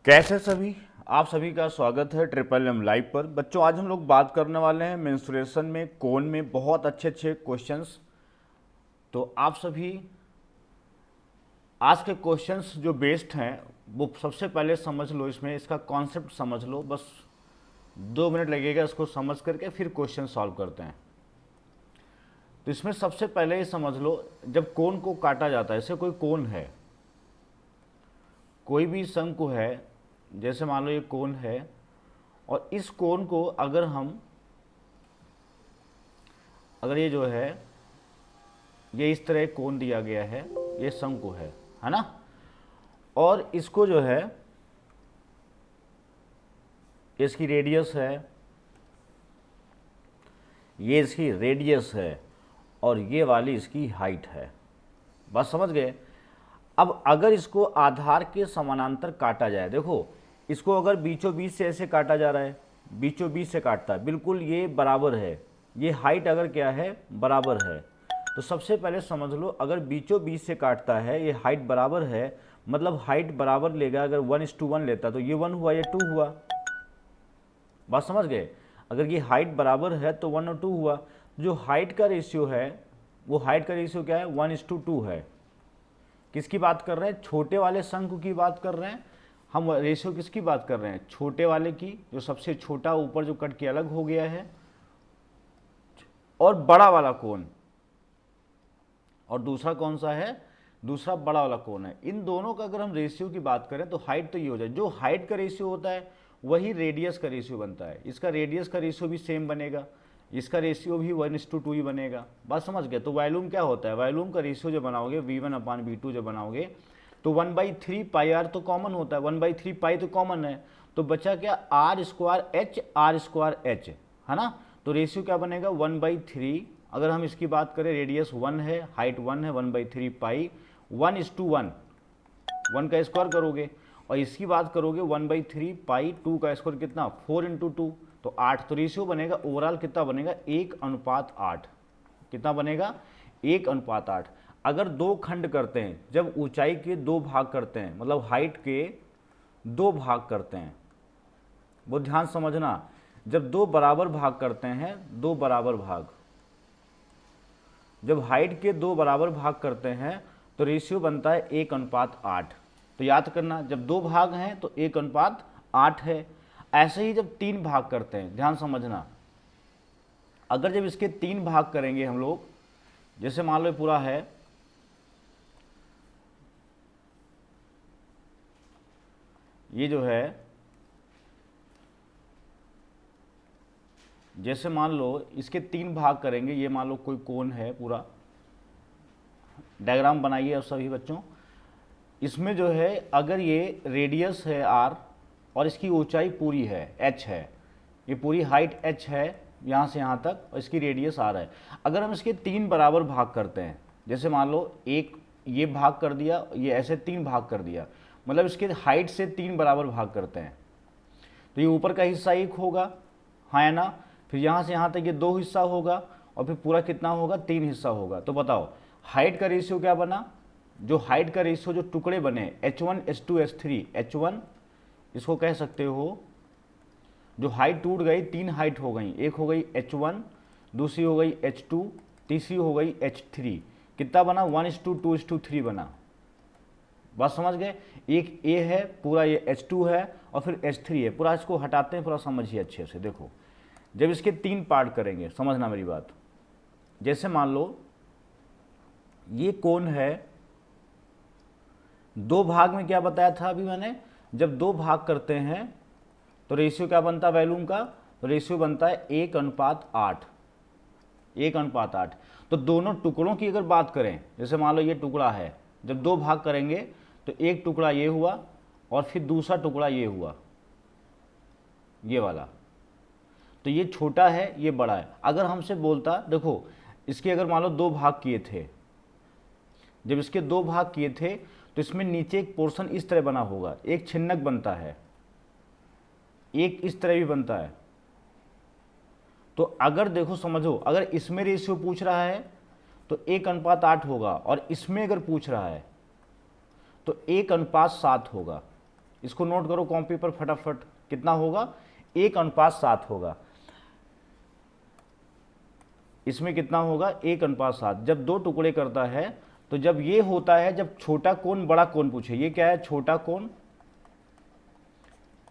कैसे सभी, आप सभी का स्वागत है ट्रिपल एम लाइव पर। बच्चों, आज हम लोग बात करने वाले हैं मेंस्ट्रुएशन में कोन में बहुत अच्छे अच्छे क्वेश्चंस। तो आप सभी आज के क्वेश्चंस जो बेस्ड हैं वो सबसे पहले समझ लो, इसमें इसका कॉन्सेप्ट समझ लो। बस 2 मिनट लगेगा इसको समझ करके, फिर क्वेश्चन सॉल्व करते हैं। तो इसमें सबसे पहले ये समझ लो, जब कोन को काटा जाता है, जैसे कोई कोन है, कोई भी शंकु है, जैसे मान लो ये कोन है, और इस कोन को अगर ये जो है, ये इस तरह एक कोन दिया गया है, ये शंकु है ना। और इसको जो है, इसकी रेडियस है, ये इसकी रेडियस है, और ये वाली इसकी हाइट है। बस समझ गए। अब अगर इसको आधार के समानांतर काटा जाए, देखो इसको अगर बीचों बीच से ऐसे काटा जा रहा है, बीचों बीच से काटता है, बिल्कुल ये बराबर है, ये हाइट अगर क्या है, बराबर है, तो सबसे पहले समझ लो, अगर बीचों बीच से काटता है, ये हाइट बराबर है, मतलब हाइट बराबर लेगा। अगर 1:1 लेता तो ये 1 हुआ, ये 2 हुआ। बात समझ गए। अगर ये हाइट बराबर है तो 1 और 2 हुआ। जो हाइट का रेशियो है, वो हाइट का रेशियो क्या है, 1:2 है। किसकी बात कर रहे हैं, छोटे वाले शंकु की बात कर रहे हैं हम। रेशियो किसकी बात कर रहे हैं, छोटे वाले की, जो सबसे छोटा ऊपर जो कट के अलग हो गया है, और बड़ा वाला कोण, और दूसरा कौन सा है, दूसरा बड़ा वाला कोण है। इन दोनों का अगर हम रेशियो की बात करें तो हाइट तो ये हो जाए। जो हाइट का रेशियो होता है वही रेडियस का रेशियो बनता है। इसका रेडियस का रेशियो भी सेम बनेगा, इसका रेशियो भी 1:2 ही बनेगा। बात समझ गए। तो वॉल्यूम क्या होता है, वॉल्यूम का रेशियो जो बनाओगे V1/V2 जो बनाओगे, तो 1/3 पाई आर तो कॉमन होता है, 1/3 पाई तो कॉमन है, तो बचा क्या, r²h है ना। तो रेशियो क्या बनेगा, 1/3। अगर हम इसकी बात करें, रेडियस 1 है, हाइट 1 है, 1/3 पाई 1:1, 1 का स्क्वायर करोगे, और इसकी बात करोगे 1/3 पाई 2 का स्क्वायर कितना, 4×2 तो 8। तो रेशियो बनेगा ओवरऑल कितना बनेगा, 1:8। कितना बनेगा, 1:8। अगर दो खंड करते हैं, जब ऊंचाई के 2 भाग करते हैं, मतलब हाइट के 2 भाग करते हैं, वो ध्यान समझना, जब 2 बराबर भाग करते हैं, 2 बराबर भाग, जब हाइट के 2 बराबर भाग करते हैं तो रेशियो बनता है 1:8। तो याद करना, जब 2 भाग हैं तो 1:8 है। ऐसे ही जब 3 भाग करते हैं, ध्यान समझना, अगर जब इसके 3 भाग करेंगे हम लोग, जैसे मान लो पूरा है, ये जो है, जैसे मान लो इसके 3 भाग करेंगे, ये मान लो कोई कोण है, पूरा डायग्राम बनाइए अब सभी बच्चों। इसमें जो है, अगर ये रेडियस है r और इसकी ऊंचाई पूरी है h है, ये पूरी हाइट h है यहाँ से यहाँ तक, और इसकी रेडियस r है। अगर हम इसके 3 बराबर भाग करते हैं, जैसे मान लो एक ये भाग कर दिया, ये ऐसे 3 भाग कर दिया, मतलब इसके हाइट से 3 बराबर भाग करते हैं, तो ये ऊपर का हिस्सा 1 होगा, हाँ है ना। फिर यहाँ से यहाँ तक ये 2 हिस्सा होगा, और फिर पूरा कितना होगा, 3 हिस्सा होगा। तो बताओ हाइट का रेशियो क्या बना, जो हाइट का रेशियो जो टुकड़े बने, H1 H2 H3, H1 इसको कह सकते हो, जो हाइट टूट गई, 3 हाइट हो गई, एक हो गई H1, दूसरी हो गई H2, तीसरी हो गई H3। कितना बना, 1:2:3 बना। बात समझ गए। एक A है, पूरा ये H2 है, और फिर H3 है। पूरा इसको हटाते हैं, पूरा समझिए अच्छे से। देखो जब इसके 3 पार्ट करेंगे, समझना मेरी बात। जैसे मान लो ये कोण है, 2 भाग में क्या बताया था अभी मैंने, जब 2 भाग करते हैं तो रेशियो क्या बनता है वॉल्यूम का, तो रेशियो बनता है 1:8। 1:8। तो दोनों टुकड़ों की अगर बात करें, जैसे मान लो ये टुकड़ा है, जब 2 भाग करेंगे तो एक टुकड़ा ये हुआ, और फिर दूसरा टुकड़ा ये हुआ, ये वाला। तो ये छोटा है, ये बड़ा है। अगर हमसे बोलता, देखो इसके अगर मान लो 2 भाग किए थे, जब इसके 2 भाग किए थे तो इसमें नीचे एक पोर्शन इस तरह बना होगा, एक छिन्नक बनता है, एक इस तरह भी बनता है। तो अगर देखो समझो, अगर इसमें रेशियो पूछ रहा है तो 1:8 होगा, और इसमें अगर पूछ रहा है तो 1:7 होगा। इसको नोट करो कॉपी पर फटाफट, कितना होगा 1:7 होगा। इसमें कितना होगा 1:7। जब दो टुकड़े करता है तो जब ये होता है, जब छोटा कोण बड़ा कोण पूछे, ये क्या है छोटा कोण,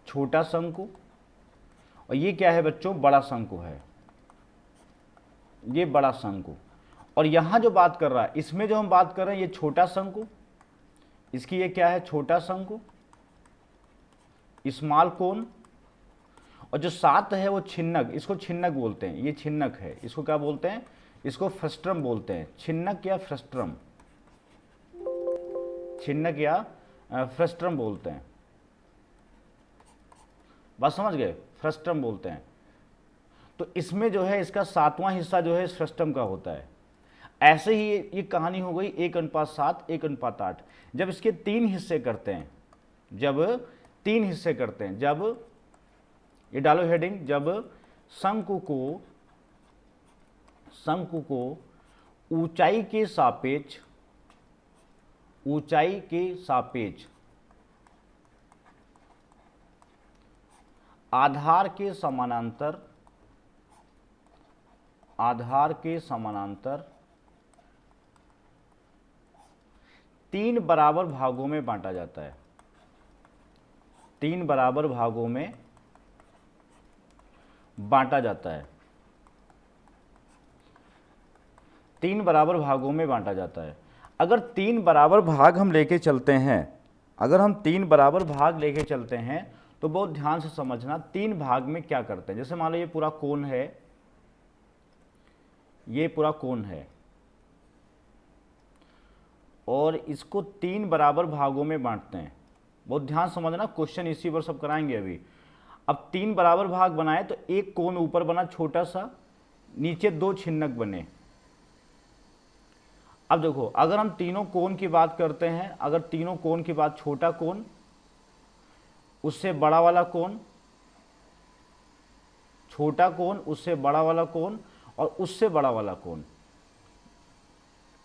छोटा शंकु, और ये क्या है बच्चों बड़ा शंकु है, ये बड़ा शंकु। और यहां जो बात कर रहा है, इसमें जो हम बात कर रहे हैं ये छोटा शंकु, इसकी ये क्या है छोटा शंकु, स्मॉल कोण, और जो सात है वो छिन्नक, इसको छिन्नक बोलते हैं, ये छिन्नक है, इसको क्या बोलते हैं, इसको फ्रस्ट्रम बोलते हैं, छिन्नक या फ्रस्ट्रम, छिन्नक या फ्रस्ट्रम बोलते हैं। बात समझ गए, फ्रस्ट्रम बोलते हैं। तो इसमें जो है इसका 7वां हिस्सा जो है फ्रस्ट्रम का होता है। ऐसे ही ये कहानी हो गई 1:7 1:8। जब इसके 3 हिस्से करते हैं, जब 3 हिस्से करते हैं, जब ये डालो हेडिंग, जब शंकु को ऊंचाई के सापेक्ष, ऊंचाई के सापेक्ष आधार के समानांतर, आधार के समानांतर 3 बराबर भागों में बांटा जाता है, 3 बराबर भागों में बांटा जाता है, 3 बराबर भागों में बांटा जाता है। अगर 3 बराबर भाग हम लेके चलते हैं, अगर हम 3 बराबर भाग लेके चलते हैं तो बहुत ध्यान से समझना 3 भाग में क्या करते हैं। जैसे मान लो ये पूरा कोण है, ये पूरा कोण है, और इसको 3 बराबर भागों में बांटते हैं। बहुत ध्यान समझना, क्वेश्चन इसी पर सब कराएंगे अभी। अब 3 बराबर भाग बनाए तो एक कोण ऊपर बना छोटा सा, नीचे 2 छिन्नक बने। अब देखो अगर हम तीनों कोण की बात करते हैं, अगर तीनों कोण की बात, छोटा कोण, उससे बड़ा वाला कोण, छोटा कोण, उससे बड़ा वाला कोण, और उससे बड़ा वाला कोण,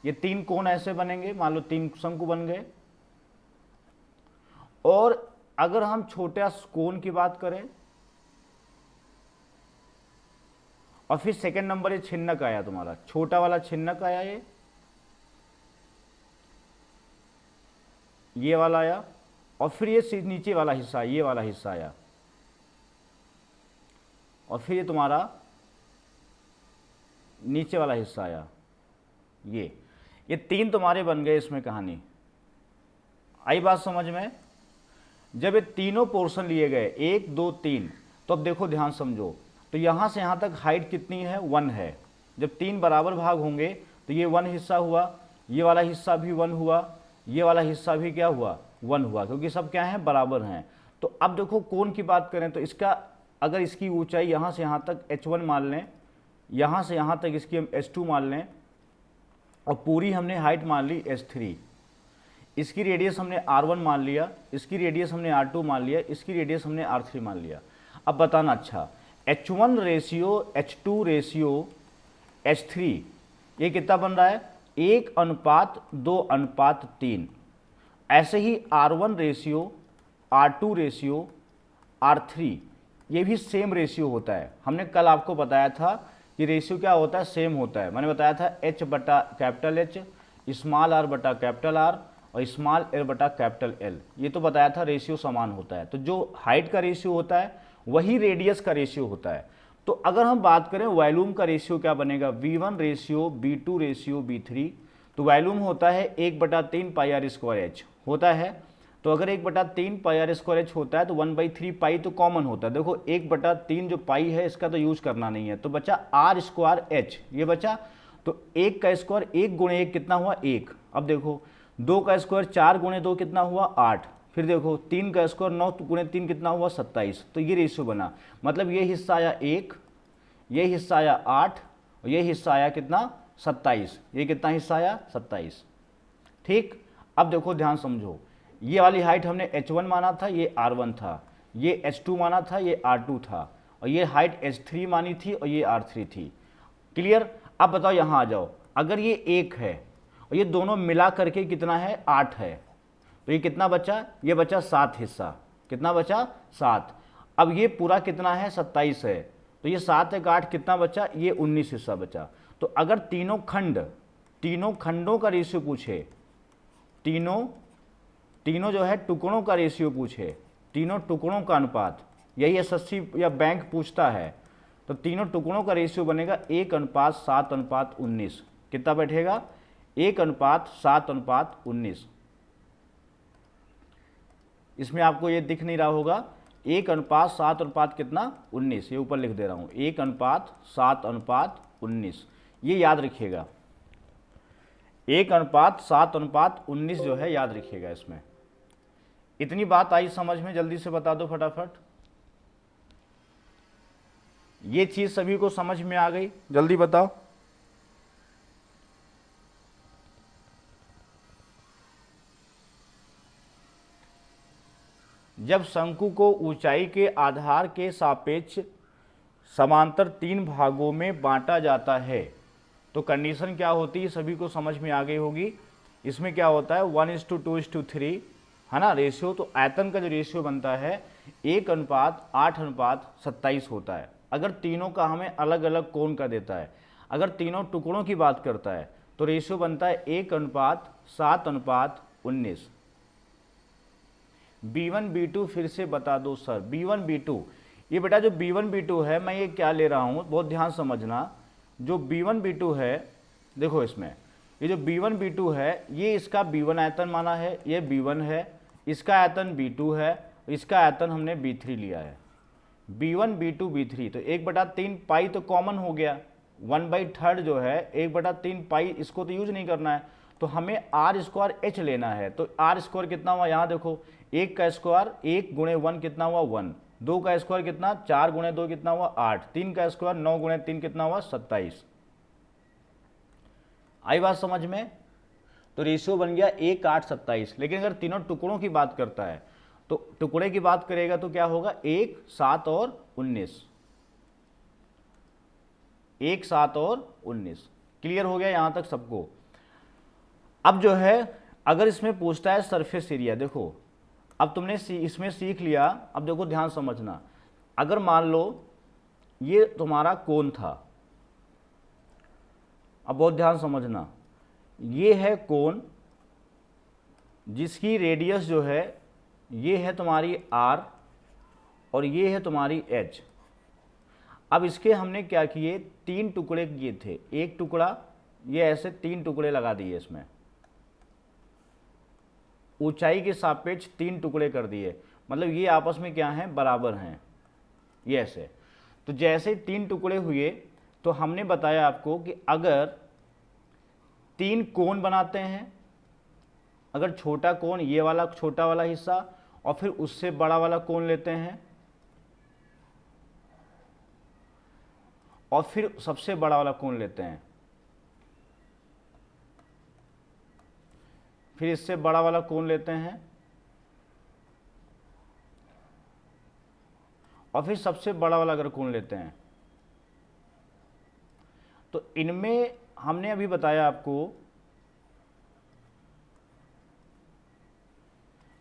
ये 3 कोण ऐसे बनेंगे। मान लो 3 शंकु बन गए। और अगर हम छोटा कोण की बात करें, और फिर सेकंड नंबर ये छिन्नक आया, तुम्हारा छोटा वाला छिन्नक आया, ये वाला आया, और फिर ये नीचे वाला हिस्सा, ये वाला हिस्सा आया, और फिर ये तुम्हारा नीचे वाला हिस्सा आया, ये 3 तुम्हारे बन गए इसमें कहानी। आई बात समझ में? जब ये तीनों पोर्शन लिए गए 1 2 3, तो अब देखो ध्यान समझो, तो यहां से यहां तक हाइट कितनी है 1 है। जब 3 बराबर भाग होंगे तो ये 1 हिस्सा हुआ, ये वाला हिस्सा भी 1 हुआ, ये वाला हिस्सा भी क्या हुआ 1 हुआ, क्योंकि सब क्या है बराबर हैं। तो अब देखो कोण की बात करें तो इसका, अगर इसकी ऊंचाई यहाँ से यहाँ तक h1 मान लें, यहाँ से यहाँ तक इसकी हम h2 मान लें, और पूरी हमने हाइट मान ली h3, इसकी रेडियस हमने r1 मान लिया, इसकी रेडियस हमने r2 मान लिया, इसकी रेडियस हमने r3 मान लिया। अब बताना, अच्छा h1 ratio h2 ratio h3 ये कितना बन रहा है 1:2:3। ऐसे ही R1 ratio, R2 ratio, R3 ये भी सेम रेशियो होता है। हमने कल आपको बताया था कि रेशियो क्या होता है, सेम होता है। मैंने बताया था H बटा कैपिटल H, स्मॉल r बटा कैपिटल R, और स्मॉल l बटा कैपिटल L, ये तो बताया था रेशियो समान होता है। तो जो हाइट का रेशियो होता है वही रेडियस का रेशियो होता है। तो अगर हम बात करें वॉल्यूम का रेशियो क्या बनेगा, V1 ratio V2 ratio V3, तो वॉल्यूम होता है 1/3 पाई r स्क्वायर h होता है। तो अगर 1/3 पाई r स्क्वायर h होता है तो 1/3 पाई तो कॉमन होता है। देखो 1/3 जो पाई है इसका तो यूज करना नहीं है, तो बचा r स्क्वायर h, ये बचा। तो 1 का स्क्वायर 1 गुणे 1 कितना हुआ 1। अब देखो 2 का स्क्वायर 4 गुणे 2 कितना हुआ 8। फिर देखो 3 का स्क्वायर 9 गुणे 3 कितना हुआ 27। तो ये रेशियो बना, मतलब ये हिस्सा आया 1, ये हिस्सा आया 8, और ये हिस्सा आया कितना 27। ये कितना हिस्सा आया 27। ठीक, अब देखो ध्यान समझो, ये वाली हाइट हमने h1 माना था, ये r1 था, ये h2 माना था, ये r2 था, और ये हाइट h3 मानी थी, और ये r3 थी। क्लियर? अब बताओ यहाँ आ जाओ, अगर ये 1 है और ये दोनों मिला करके कितना है 8 है, तो ये कितना बचा, ये बचा 7 हिस्सा। कितना बचा 7। अब ये पूरा कितना है 27 है, तो ये 7 एक 8 कितना बचा, ये 19 हिस्सा बचा। तो अगर तीनों खंडों का रेशियो पूछे, तीनों जो है टुकड़ों का रेशियो पूछे, तीनों टुकड़ों का अनुपात, यही एसएससी या बैंक पूछता है, तो तीनों टुकड़ों का रेशियो बनेगा 1:7:19। कितना बैठेगा 1:7:19। इसमें आपको ये दिख नहीं रहा होगा, 1:7 कितना 19, ये ऊपर लिख दे रहा हूं 1:7:19। ये याद रखिएगा 1:7:19 जो है याद रखिएगा। इसमें इतनी बात आई समझ में, जल्दी से बता दो फटाफट। ये चीज सभी को समझ में आ गई, जल्दी बताओ। जब शंकु को ऊंचाई के आधार के सापेक्ष समांतर 3 भागों में बांटा जाता है तो कंडीशन क्या होती है, सभी को समझ में आ गई होगी। इसमें क्या होता है 1:2:3 है ना रेशियो। तो आयतन का जो रेशियो बनता है 1:8:27 होता है। अगर तीनों का हमें अलग अलग कोण का देता है, अगर तीनों टुकड़ों की बात करता है तो रेशियो बनता है 1:7:19। B1 B2 फिर से बता दो सर। B1 B2, ये बेटा जो B1 B2 है, मैं ये क्या ले रहा हूँ बहुत ध्यान समझना। जो B1 B2 है, देखो इसमें ये जो B1 B2 है, ये इसका B1 आयतन माना है, ये B1 है, इसका आयतन B2 है, इसका आयतन हमने B3 लिया है। B1 B2 B3, तो 1/3 पाई तो कॉमन हो गया, 1/3 जो है 1/3 पाई, इसको तो यूज नहीं करना है, तो हमें R² H लेना है। तो R² कितना हुआ, यहाँ देखो 1 का स्क्वायर 1 × 1 कितना हुआ 1, 2 का स्क्वायर कितना 4 × 2 कितना हुआ 8, 3 का स्क्वायर 9 × 3 कितना हुआ 27। आई बात समझ में। तो रेशियो बन गया 1:8:27। लेकिन अगर तीनों टुकड़ों की बात करता है तो टुकड़े की बात करेगा तो क्या होगा 1, 7 और 19। 1, 7 और 19। क्लियर हो गया यहां तक सबको। अब जो है अगर इसमें पूछता है सरफेस एरिया, देखो अब तुमने इसमें सीख लिया। अब देखो ध्यान समझना, अगर मान लो ये तुम्हारा कोण था, अब बहुत ध्यान समझना, ये है कोण जिसकी रेडियस जो है ये है तुम्हारी R और ये है तुम्हारी H। अब इसके हमने क्या किए, 3 टुकड़े किए थे, एक टुकड़ा, ये ऐसे 3 टुकड़े लगा दिए, इसमें ऊंचाई के सापेक्ष 3 टुकड़े कर दिए, मतलब ये आपस में क्या हैं बराबर हैं, ये ऐसे। तो जैसे 3 टुकड़े हुए तो हमने बताया आपको कि अगर 3 कोण बनाते हैं, अगर छोटा कोण ये वाला छोटा वाला हिस्सा और फिर उससे बड़ा वाला कोण लेते हैं और फिर सबसे बड़ा वाला कोण लेते हैं, फिर इससे बड़ा वाला कोण लेते हैं और फिर सबसे बड़ा वाला अगर कोण लेते हैं, तो इनमें हमने अभी बताया आपको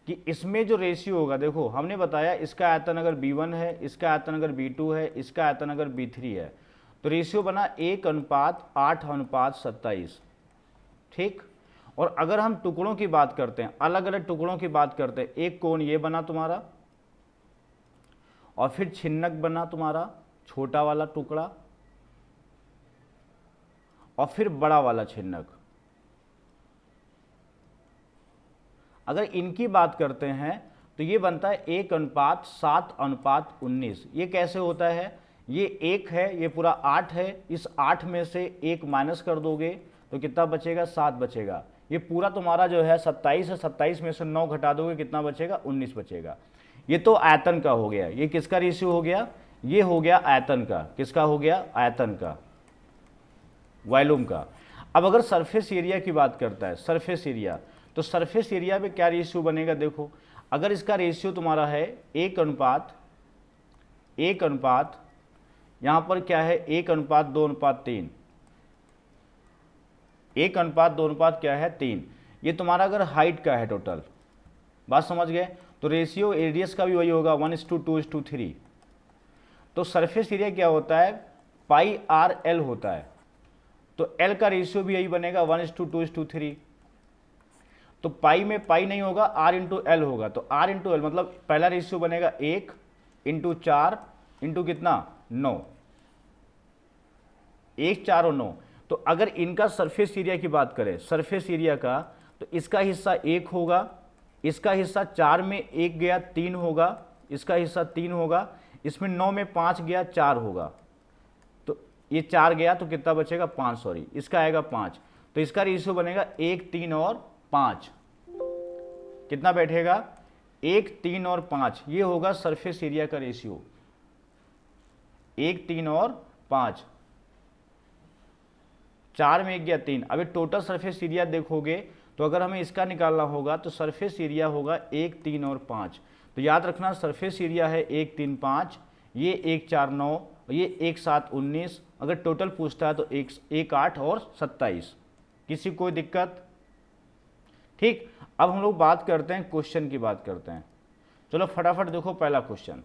कि इसमें जो रेशियो होगा, देखो हमने बताया इसका आयतन अगर B1 है, इसका आयतन अगर B2 है, इसका आयतन अगर B3 है, तो रेशियो बना 1:8:27। ठीक। और अगर हम टुकड़ों की बात करते हैं, अलग अलग टुकड़ों की बात करते हैं, एक कोण ये बना तुम्हारा और फिर छिन्नक बना तुम्हारा छोटा वाला टुकड़ा और फिर बड़ा वाला छिन्नक। अगर इनकी बात करते हैं तो ये बनता है 1:7:19। ये कैसे होता है, ये 1 है, ये पूरा 8 है, इस 8 में से 1 माइनस कर दोगे तो कितना बचेगा 7 बचेगा। ये पूरा तुम्हारा जो है 27 है, 27 में से 9 घटा दोगे कितना बचेगा 19 बचेगा। ये तो आयतन का हो गया। ये किसका रेशियो हो गया, ये हो गया आयतन का। किसका हो गया, आयतन का, वॉल्यूम का। अब अगर सरफेस एरिया की बात करता है, सरफेस एरिया, तो सरफेस एरिया में क्या रेशियो बनेगा, देखो अगर इसका रेशियो तुम्हारा है 1:1, यहां पर क्या है 1:2:3, 1:2 क्या है 3। ये तुम्हारा अगर हाइट का है टोटल, बात समझ गए, तो तो रेशियो रेडियस का भी वही होगा 1:2:3। तो सरफेस एरिया क्या होता है, पाई आर एल होता है, तो एल का रेशियो भी यही बनेगा 1:2:3। तो पाई में पाई नहीं होगा, आर इंटू एल होगा, तो आर इंटू एल मतलब पहला रेशियो बनेगा 1 इंटू 4 इंटू कितना 9, 1 4 और 9। तो अगर इनका सरफेस एरिया की बात करें, सरफेस एरिया का, तो इसका हिस्सा 1 होगा, इसका हिस्सा 4 में 1 गया 3 होगा, इसका हिस्सा 3 होगा, इसमें 9 में 5 गया 4 होगा, तो ये 4 गया तो कितना बचेगा 5, सॉरी इसका आएगा 5। तो इसका रेशियो बनेगा 1 3 और 5, कितना बैठेगा 1 3 और 5, ये होगा सरफेस एरिया का रेशियो 1 3 और 5, 4 में 1 गया 3। अभी टोटल सरफेस एरिया देखोगे तो अगर हमें इसका निकालना होगा तो सरफेस एरिया होगा 1 3 और 5। तो याद रखना सरफेस एरिया है 1 3 5, ये 1 4 9 और ये 1 7 19। अगर टोटल पूछता है तो 1 8 और 27। किसी कोई दिक्कत? ठीक, अब हम लोग बात करते हैं, क्वेश्चन की बात करते हैं। चलो फटाफट देखो पहला क्वेश्चन।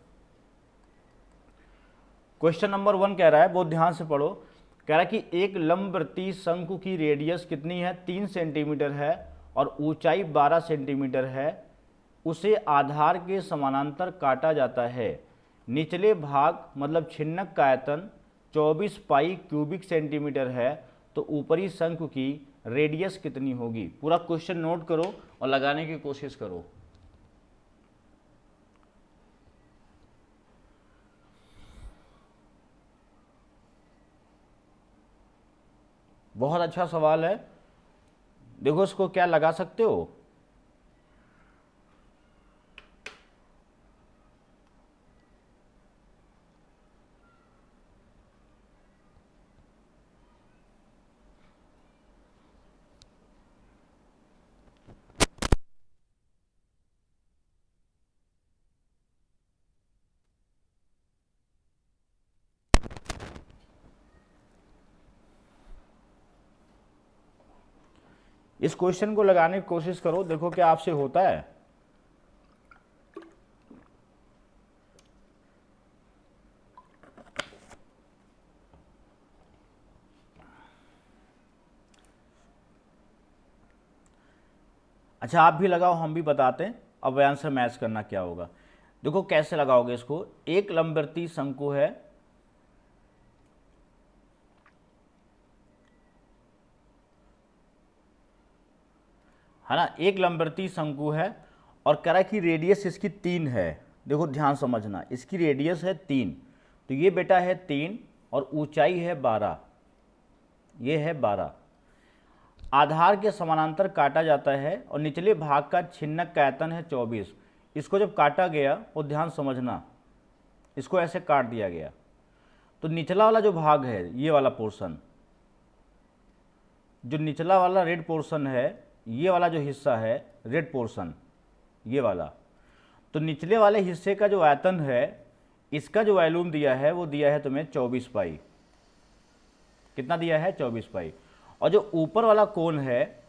क्वेश्चन नंबर 1 कह रहा है, बहुत ध्यान से पढ़ो। कह रहा है कि एक लंबवृत्तीय शंकु की रेडियस कितनी है, 3 सेंटीमीटर है और ऊंचाई 12 सेंटीमीटर है। उसे आधार के समानांतर काटा जाता है। निचले भाग मतलब छिन्नक का आयतन 24 पाई क्यूबिक सेंटीमीटर है, तो ऊपरी शंकु की रेडियस कितनी होगी। पूरा क्वेश्चन नोट करो और लगाने की कोशिश करो। बहुत अच्छा सवाल है, देखो इसको क्या लगा सकते हो। इस क्वेश्चन को लगाने की कोशिश करो, देखो क्या आपसे होता है। अच्छा आप भी लगाओ, हम भी बताते हैं अब आंसर मैच करना क्या होगा। देखो कैसे लगाओगे इसको। एक लंबवृत्तीय शंकु है ना, एक लंबवृत्तीय शंकु है और कह रहा है कि रेडियस इसकी 3 है। देखो ध्यान समझना, इसकी रेडियस है 3, तो ये बेटा है 3 और ऊंचाई है 12, ये है 12। आधार के समानांतर काटा जाता है और निचले भाग का छिन्नक का आयतन है 24। इसको जब काटा गया और ध्यान समझना, इसको ऐसे काट दिया गया तो निचला वाला जो भाग है, ये वाला पोर्शन, जो निचला वाला रेड पोर्शन है, ये वाला जो हिस्सा है रेड पोर्शन, ये वाला, तो निचले वाले हिस्से का जो आयतन है, इसका जो वॉल्यूम दिया है वो दिया है तुम्हें 24 पाई। कितना दिया है 24 पाई। और जो ऊपर वाला कोण है,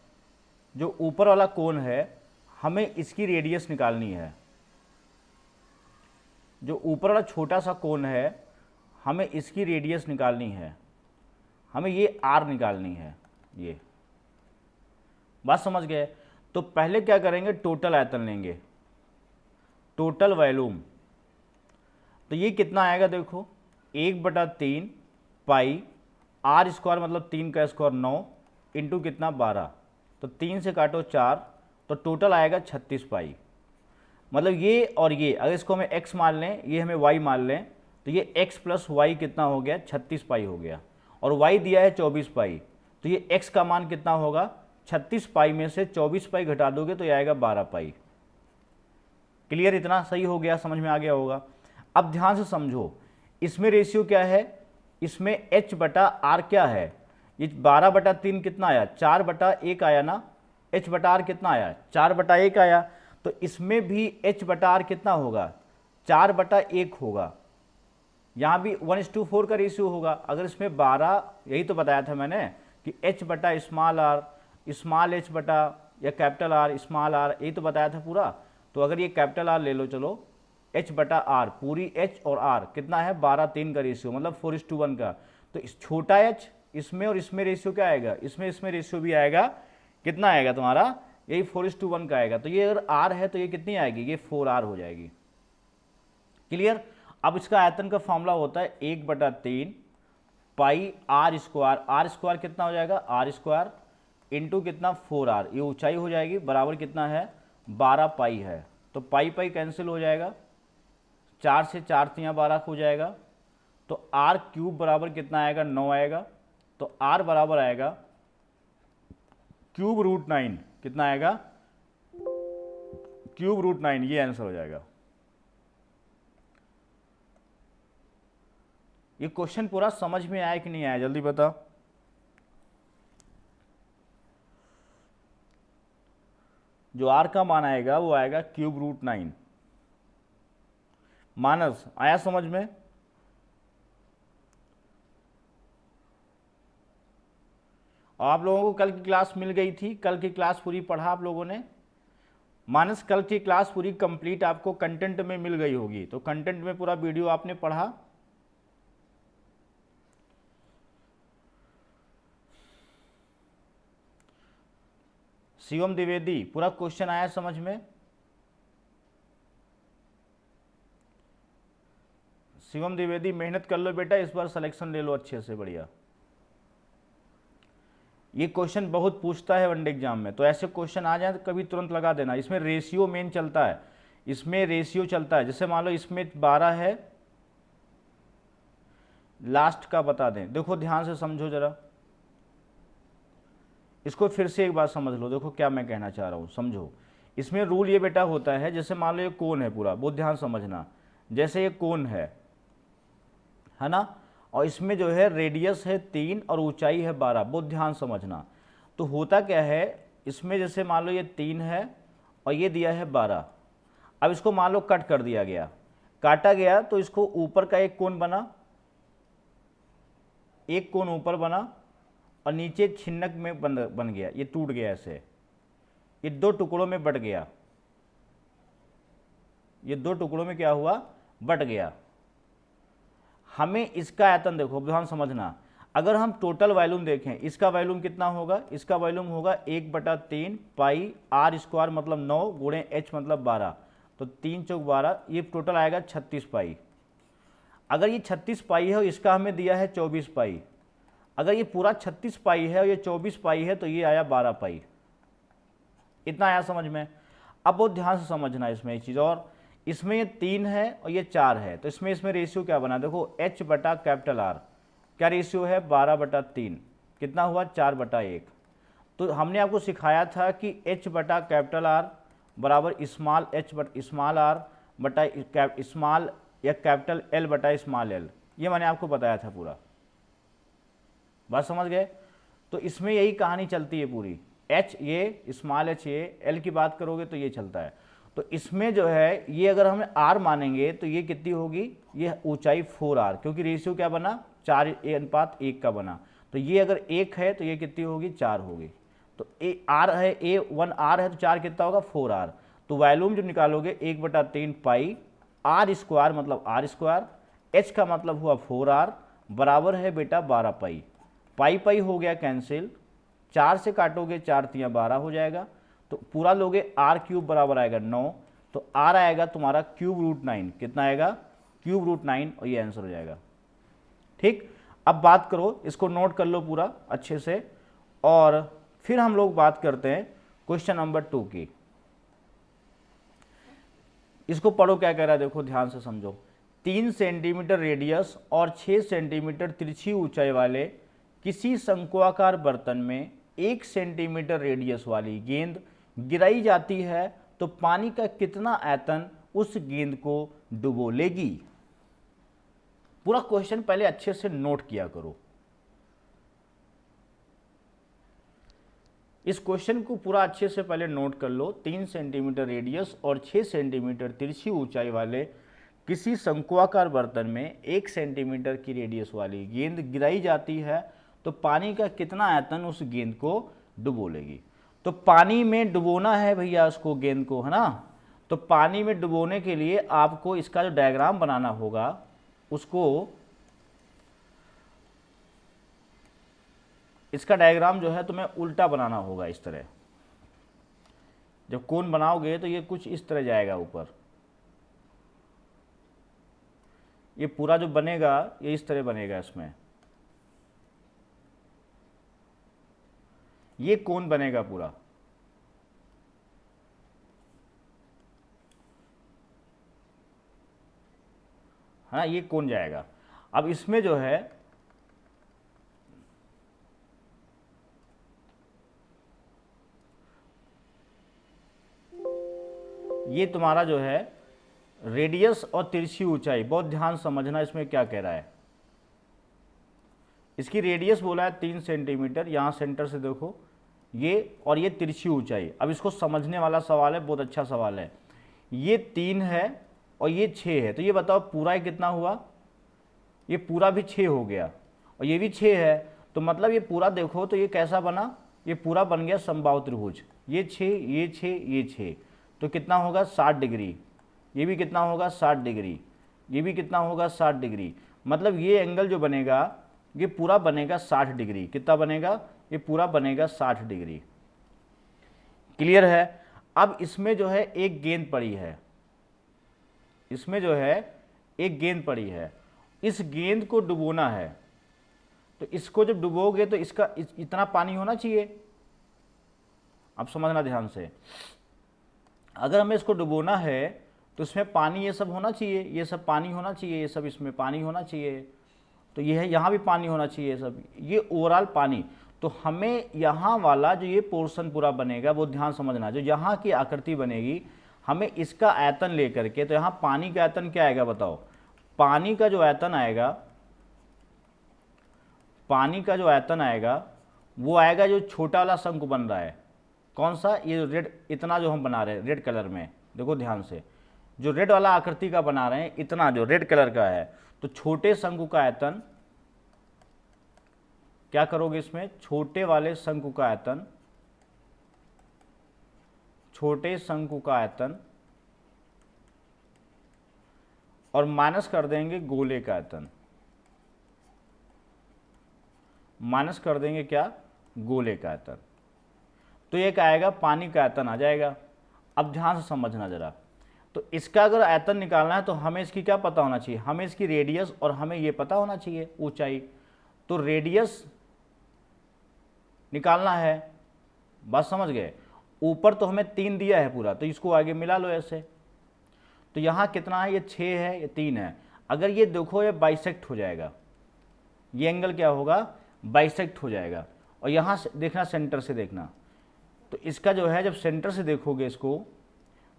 जो ऊपर वाला कोण है, हमें इसकी रेडियस निकालनी है। जो ऊपर वाला छोटा सा कोण है, हमें इसकी रेडियस निकालनी है, हमें ये आर निकालनी है। ये बात समझ गए। तो पहले क्या करेंगे, टोटल आयतन लेंगे, टोटल वॉल्यूम। तो ये कितना आएगा देखो, 1/3 पाई आर स्क्वायर मतलब 3 का स्क्वायर 9 इंटू कितना 12, तो 3 से काटो 4, तो टोटल आएगा 36 पाई। मतलब ये और ये अगर इसको हमें x मान लें, ये हमें y मान लें, तो ये x प्लस वाई कितना हो गया 36 पाई हो गया। और y दिया है 24 पाई, तो ये x का मान कितना होगा 36 पाई में से 24 पाई घटा दोगे तो ये आएगा 12 पाई। क्लियर, इतना सही हो गया, समझ में आ गया होगा। अब ध्यान से समझो, इसमें रेशियो क्या है, इसमें h/r क्या है, ये 12/3 कितना आया 4/1 आया ना, h/r कितना आया 4/1 आया, तो इसमें भी h/r कितना होगा 4/1 होगा। यहाँ भी 1:4 का रेशियो होगा। अगर इसमें 12, यही तो बताया था मैंने कि h/स्मॉल r, स्मॉल h/ या कैपिटल R स्मॉल r, यही तो बताया था पूरा। तो अगर ये कैपिटल आर ले लो, चलो H बटा आर, पूरी H और R कितना है 12:3 का रेशियो, मतलब 4:1 का। तो इस छोटा h इसमें और इसमें रेशियो क्या आएगा, इसमें रेशियो भी आएगा, कितना आएगा तुम्हारा, यही 4:1 का आएगा। तो ये अगर R है तो ये कितनी आएगी, ये 4R हो जाएगी। क्लियर। अब इसका आयतन का फॉर्मूला होता है 1/3 पाई आर स्क्वायर कितना हो जाएगा, आर स्क्वायर इंटू कितना 4R, ये ऊंचाई हो जाएगी, बराबर कितना है 12 पाई है। तो पाई पाई कैंसिल हो जाएगा, 4 से 4 तियाँ 12 हो जाएगा। तो आर क्यूब बराबर कितना आएगा, 9 आएगा। तो आर बराबर आएगा क्यूब रूट 9, कितना आएगा, क्यूब रूट 9, ये आंसर हो जाएगा। ये क्वेश्चन पूरा समझ में आया कि नहीं आया, जल्दी बता। जो आर का मान आएगा वो आएगा क्यूब रूट 9। मानस आया समझ में। आप लोगों को कल की क्लास मिल गई थी, कल की क्लास पूरी पढ़ा आप लोगों ने। मानस कल की क्लास पूरी कंप्लीट आपको कंटेंट में मिल गई होगी, तो कंटेंट में पूरा वीडियो आपने पढ़ा। शिवम द्विवेदी पूरा क्वेश्चन आया समझ में। शिवम द्विवेदी मेहनत कर लो बेटा, इस बार सिलेक्शन ले लो अच्छे से, बढ़िया। ये क्वेश्चन बहुत पूछता है वनडे एग्जाम में, तो ऐसे क्वेश्चन आ जाए तो कभी तुरंत लगा देना। इसमें रेशियो मेन चलता है, इसमें रेशियो चलता है। जैसे मान लो इसमें 12 है, लास्ट का बता दें। देखो ध्यान से समझो जरा, इसको फिर से एक बात समझ लो, देखो क्या मैं कहना चाह रहा हूँ, समझो। इसमें रूल ये बेटा होता है, जैसे मान लो ये कोन है पूरा, बहुत ध्यान समझना। जैसे ये कोन है ना, और इसमें जो है रेडियस है 3 और ऊंचाई है 12, बहुत ध्यान समझना। तो होता क्या है, इसमें जैसे मान लो ये 3 है और ये दिया है 12। अब इसको मान लो कट कर दिया गया, काटा गया तो इसको ऊपर का एक कोण बना, एक कोण ऊपर बना और नीचे छिन्नक में बन गया, ये टूट गया ऐसे, ये 2 टुकड़ों में बट गया, ये 2 टुकड़ों में क्या हुआ, बट गया। हमें इसका आयतन देखो, ध्यान समझना। अगर हम टोटल वॉल्यूम देखें, इसका वॉल्यूम कितना होगा, इसका वॉल्यूम होगा 1/3 पाई आर स्क्वायर मतलब 9 गुणे h मतलब 12, तो 3 चौक 12, ये टोटल आएगा 36 पाई। अगर ये 36 पाई है और इसका हमें दिया है 24 पाई, अगर ये पूरा 36 पाई है और ये 24 पाई है तो ये आया 12 पाई। इतना आया समझ में। अब बहुत ध्यान से समझना इसमें एक चीज़ और, इसमें ये 3 है और ये 4 है, तो इसमें रेशियो क्या बना, देखो h बटा कैपिटल R क्या रेशियो है 12/3, कितना हुआ 4/1। तो हमने आपको सिखाया था कि h बटा कैपिटल R बराबर स्मॉल r बटा स्मॉल या कैपिटल L बटा स्मॉल l, ये मैंने आपको बताया था पूरा, बात समझ गए। तो इसमें यही कहानी चलती है पूरी, h ये स्मॉल h ये, l की बात करोगे तो ये चलता है। तो इसमें जो है ये अगर हमें r मानेंगे तो ये कितनी होगी, ये ऊंचाई 4R, क्योंकि रेशियो क्या बना 4:1 का बना। तो ये अगर 1 है तो ये कितनी होगी 4 होगी। तो r है, A1R है तो 4 कितना होगा 4R। तो वॉल्यूम जो निकालोगे 1/3 पाई आर स्क्वायर मतलब आर स्क्वायर, h का मतलब हुआ 4R बराबर है बेटा 12 पाई। पाई पाई हो गया कैंसिल, 4 से काटोगे 4 तियाँ 12 हो जाएगा, तो पूरा लोगे आर क्यूब बराबर आएगा 9, तो आर आएगा तुम्हारा क्यूब रूट 9, कितना आएगा क्यूब रूट 9, और ये आंसर हो जाएगा। ठीक, अब बात करो, इसको नोट कर लो पूरा अच्छे से, और फिर हम लोग बात करते हैं क्वेश्चन नंबर 2 की। इसको पढ़ो क्या कह रहा है, देखो ध्यान से समझो। 3 सेंटीमीटर रेडियस और 6 सेंटीमीटर तिरछी ऊंचाई वाले किसी शंक्वाकार बर्तन में 1 सेंटीमीटर रेडियस वाली गेंद गिराई जाती है तो पानी का कितना आयतन उस गेंद को डुबो लेगी। पूरा क्वेश्चन पहले अच्छे से नोट किया करो। इस क्वेश्चन को पूरा अच्छे से पहले नोट कर लो। 3 सेंटीमीटर रेडियस और 6 सेंटीमीटर तिरछी ऊंचाई वाले किसी शंक्वाकार बर्तन में 1 सेंटीमीटर की रेडियस वाली गेंद गिराई जाती है तो पानी का कितना आयतन उस गेंद को डुबो लेगी। तो पानी में डुबोना है भैया उसको, गेंद को, है ना। तो पानी में डुबोने के लिए आपको इसका जो डायग्राम बनाना होगा उसको, इसका डायग्राम जो है तुम्हें उल्टा बनाना होगा इस तरह। जब कोन बनाओगे तो ये कुछ इस तरह जाएगा ऊपर, ये पूरा जो बनेगा ये इस तरह बनेगा, इसमें ये कोन बनेगा पूरा। है ना, ये कोन जाएगा। अब इसमें जो है ये तुम्हारा जो है रेडियस और तिरछी ऊंचाई, बहुत ध्यान समझना इसमें क्या कह रहा है। इसकी रेडियस बोला है 3 सेंटीमीटर, यहां सेंटर से देखो ये, और ये तिरछी ऊंचाई। अब इसको समझने वाला सवाल है, बहुत अच्छा सवाल है। ये 3 है और ये 6 है, तो ये बताओ पूरा कितना हुआ? ये पूरा भी 6 हो गया और ये भी 6 है, तो मतलब ये पूरा देखो तो ये कैसा बना? ये पूरा बन गया समबाहु त्रिभुज। ये 6, ये 6, ये 6, तो कितना होगा? 60 डिग्री। ये भी कितना होगा? 60 डिग्री। ये भी कितना होगा? 60 डिग्री। मतलब ये एंगल जो बनेगा ये पूरा बनेगा 60 डिग्री। कितना बनेगा? ये पूरा बनेगा 60 डिग्री। क्लियर है? अब इसमें जो है एक गेंद पड़ी है, इसमें जो है एक गेंद पड़ी है, इस गेंद को डुबोना है। तो इसको जब डुबोगे तो इसका इतना पानी होना चाहिए। अब समझना ध्यान से, अगर हमें इसको डुबोना है तो इसमें पानी ये सब होना चाहिए, ये सब पानी होना चाहिए, ये सब इसमें पानी होना चाहिए, तो ये है, यहाँ भी पानी होना चाहिए, सब ये ओवरऑल पानी। तो हमें यहाँ वाला जो ये पोर्शन पूरा बनेगा वो ध्यान समझना, जो यहाँ की आकृति बनेगी हमें इसका आयतन लेकर के, तो यहाँ पानी का आयतन क्या आएगा बताओ? पानी का जो आयतन आएगा, पानी का जो आयतन आएगा वो आएगा जो छोटा वाला शंकु बन रहा है। कौन सा? ये रेड, इतना जो हम बना रहे हैं रेड कलर में, देखो ध्यान से, जो रेड वाला आकृति का बना रहे हैं, इतना जो रेड कलर का है, तो छोटे शंकु का आयतन क्या करोगे इसमें? छोटे वाले शंकु का आयतन, छोटे शंकु का आयतन और माइनस कर देंगे गोले का आयतन, माइनस कर देंगे क्या? गोले का आयतन। तो एक आएगा पानी का आयतन आ जाएगा। अब ध्यान से समझना जरा, तो इसका अगर आयतन निकालना है तो हमें इसकी क्या पता होना चाहिए? हमें इसकी रेडियस और हमें ये पता होना चाहिए ऊंचाई। तो रेडियस निकालना है, बात समझ गए? ऊपर तो हमें 3 दिया है पूरा, तो इसको आगे मिला लो ऐसे। तो यहाँ कितना है? ये 6 है, ये 3 है। अगर ये देखो ये बाइसेक्ट हो जाएगा, ये एंगल क्या होगा? बाइसेक्ट हो जाएगा। और यहाँ से देखना, सेंटर से देखना, तो इसका जो है जब सेंटर से देखोगे इसको,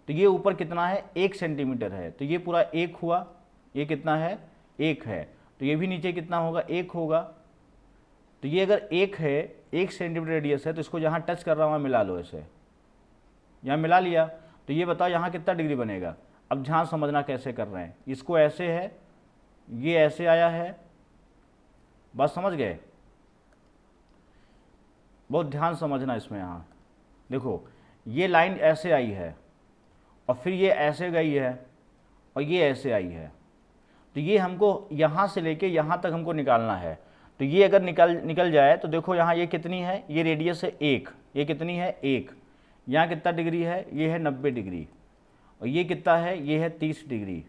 तो ये ऊपर कितना है? 1 सेंटीमीटर है, तो ये पूरा 1 हुआ। ये कितना है? 1 है। तो ये भी नीचे कितना होगा? 1 होगा। तो ये अगर 1 है, 1 सेंटीमीटर रेडियस है, तो इसको जहाँ टच कर रहा हूँ वहाँ मिला लो ऐसे, यहाँ मिला लिया। तो ये बताओ यहाँ कितना डिग्री बनेगा? अब ध्यान समझना कैसे कर रहे हैं। इसको ऐसे है, ये ऐसे आया है, बात समझ गए? बहुत ध्यान समझना इसमें। यहाँ देखो ये लाइन ऐसे आई है और फिर ये ऐसे गई है और ये ऐसे आई है, तो ये हमको यहाँ से लेके यहाँ तक हमको निकालना है। तो ये अगर निकल जाए तो देखो यहाँ ये कितनी है? ये रेडियस है 1, ये कितनी है? 1। यहाँ कितना डिग्री है? ये है 90 डिग्री। और ये कितना है? ये है 30 डिग्री।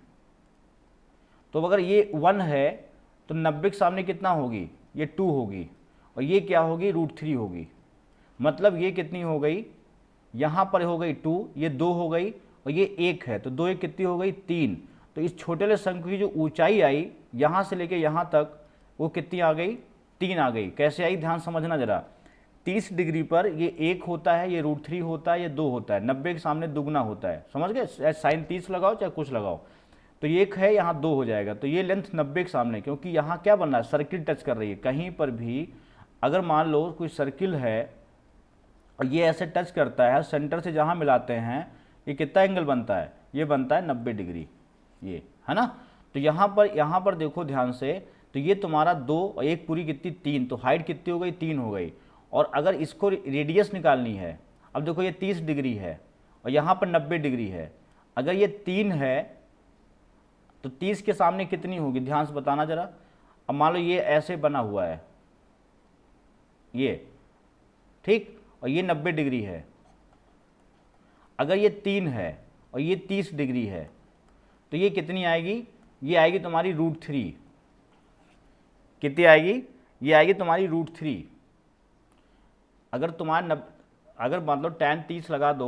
तो अगर ये 1 है तो 90 के सामने कितना होगी? ये 2 होगी। और ये क्या होगी? √3 होगी। मतलब ये कितनी हो गई? यहाँ पर हो गई 2, ये 2 हो गई और ये 1 है, तो 2 1 कितनी हो गई? 3। तो इस छोटे वाले शंकु की जो ऊंचाई आई यहाँ से लेके यहाँ तक, वो कितनी आ गई? 3 आ गई। कैसे आई? ध्यान समझना जरा। 30 डिग्री पर ये 1 होता है, ये √3 होता है, ये 2 होता है, 90 के सामने दुगना होता है। समझ गए? साइन 30 लगाओ चाहे कुछ लगाओ, तो ये 1 है, यहाँ 2 हो जाएगा। तो ये लेंथ 90 के सामने, क्योंकि यहाँ क्या बन रहा है? सर्किल टच कर रही है। कहीं पर भी अगर मान लो कोई सर्किल है और ये ऐसे टच करता है, सेंटर से जहाँ मिलाते हैं, ये कितना एंगल बनता है? ये बनता है 90 डिग्री, ये है ना। तो यहाँ पर देखो ध्यान से, तो ये तुम्हारा 2 और 1 पूरी कितनी? 3। तो हाइट कितनी हो गई? 3 हो गई। और अगर इसको रेडियस निकालनी है, अब देखो ये 30 डिग्री है और यहाँ पर 90 डिग्री है। अगर ये 3 है तो 30 के सामने कितनी होगी, ध्यान से बताना जरा। अब मान लो ये ऐसे बना हुआ है ये, ठीक, और ये 90 डिग्री है। अगर ये 3 है और ये 30 डिग्री है तो ये कितनी आएगी, ये आएगी तुम्हारी √3। कितनी आएगी, ये आएगी तुम्हारी √3। अगर तुम्हारा अगर मतलब tan 30 लगा दो,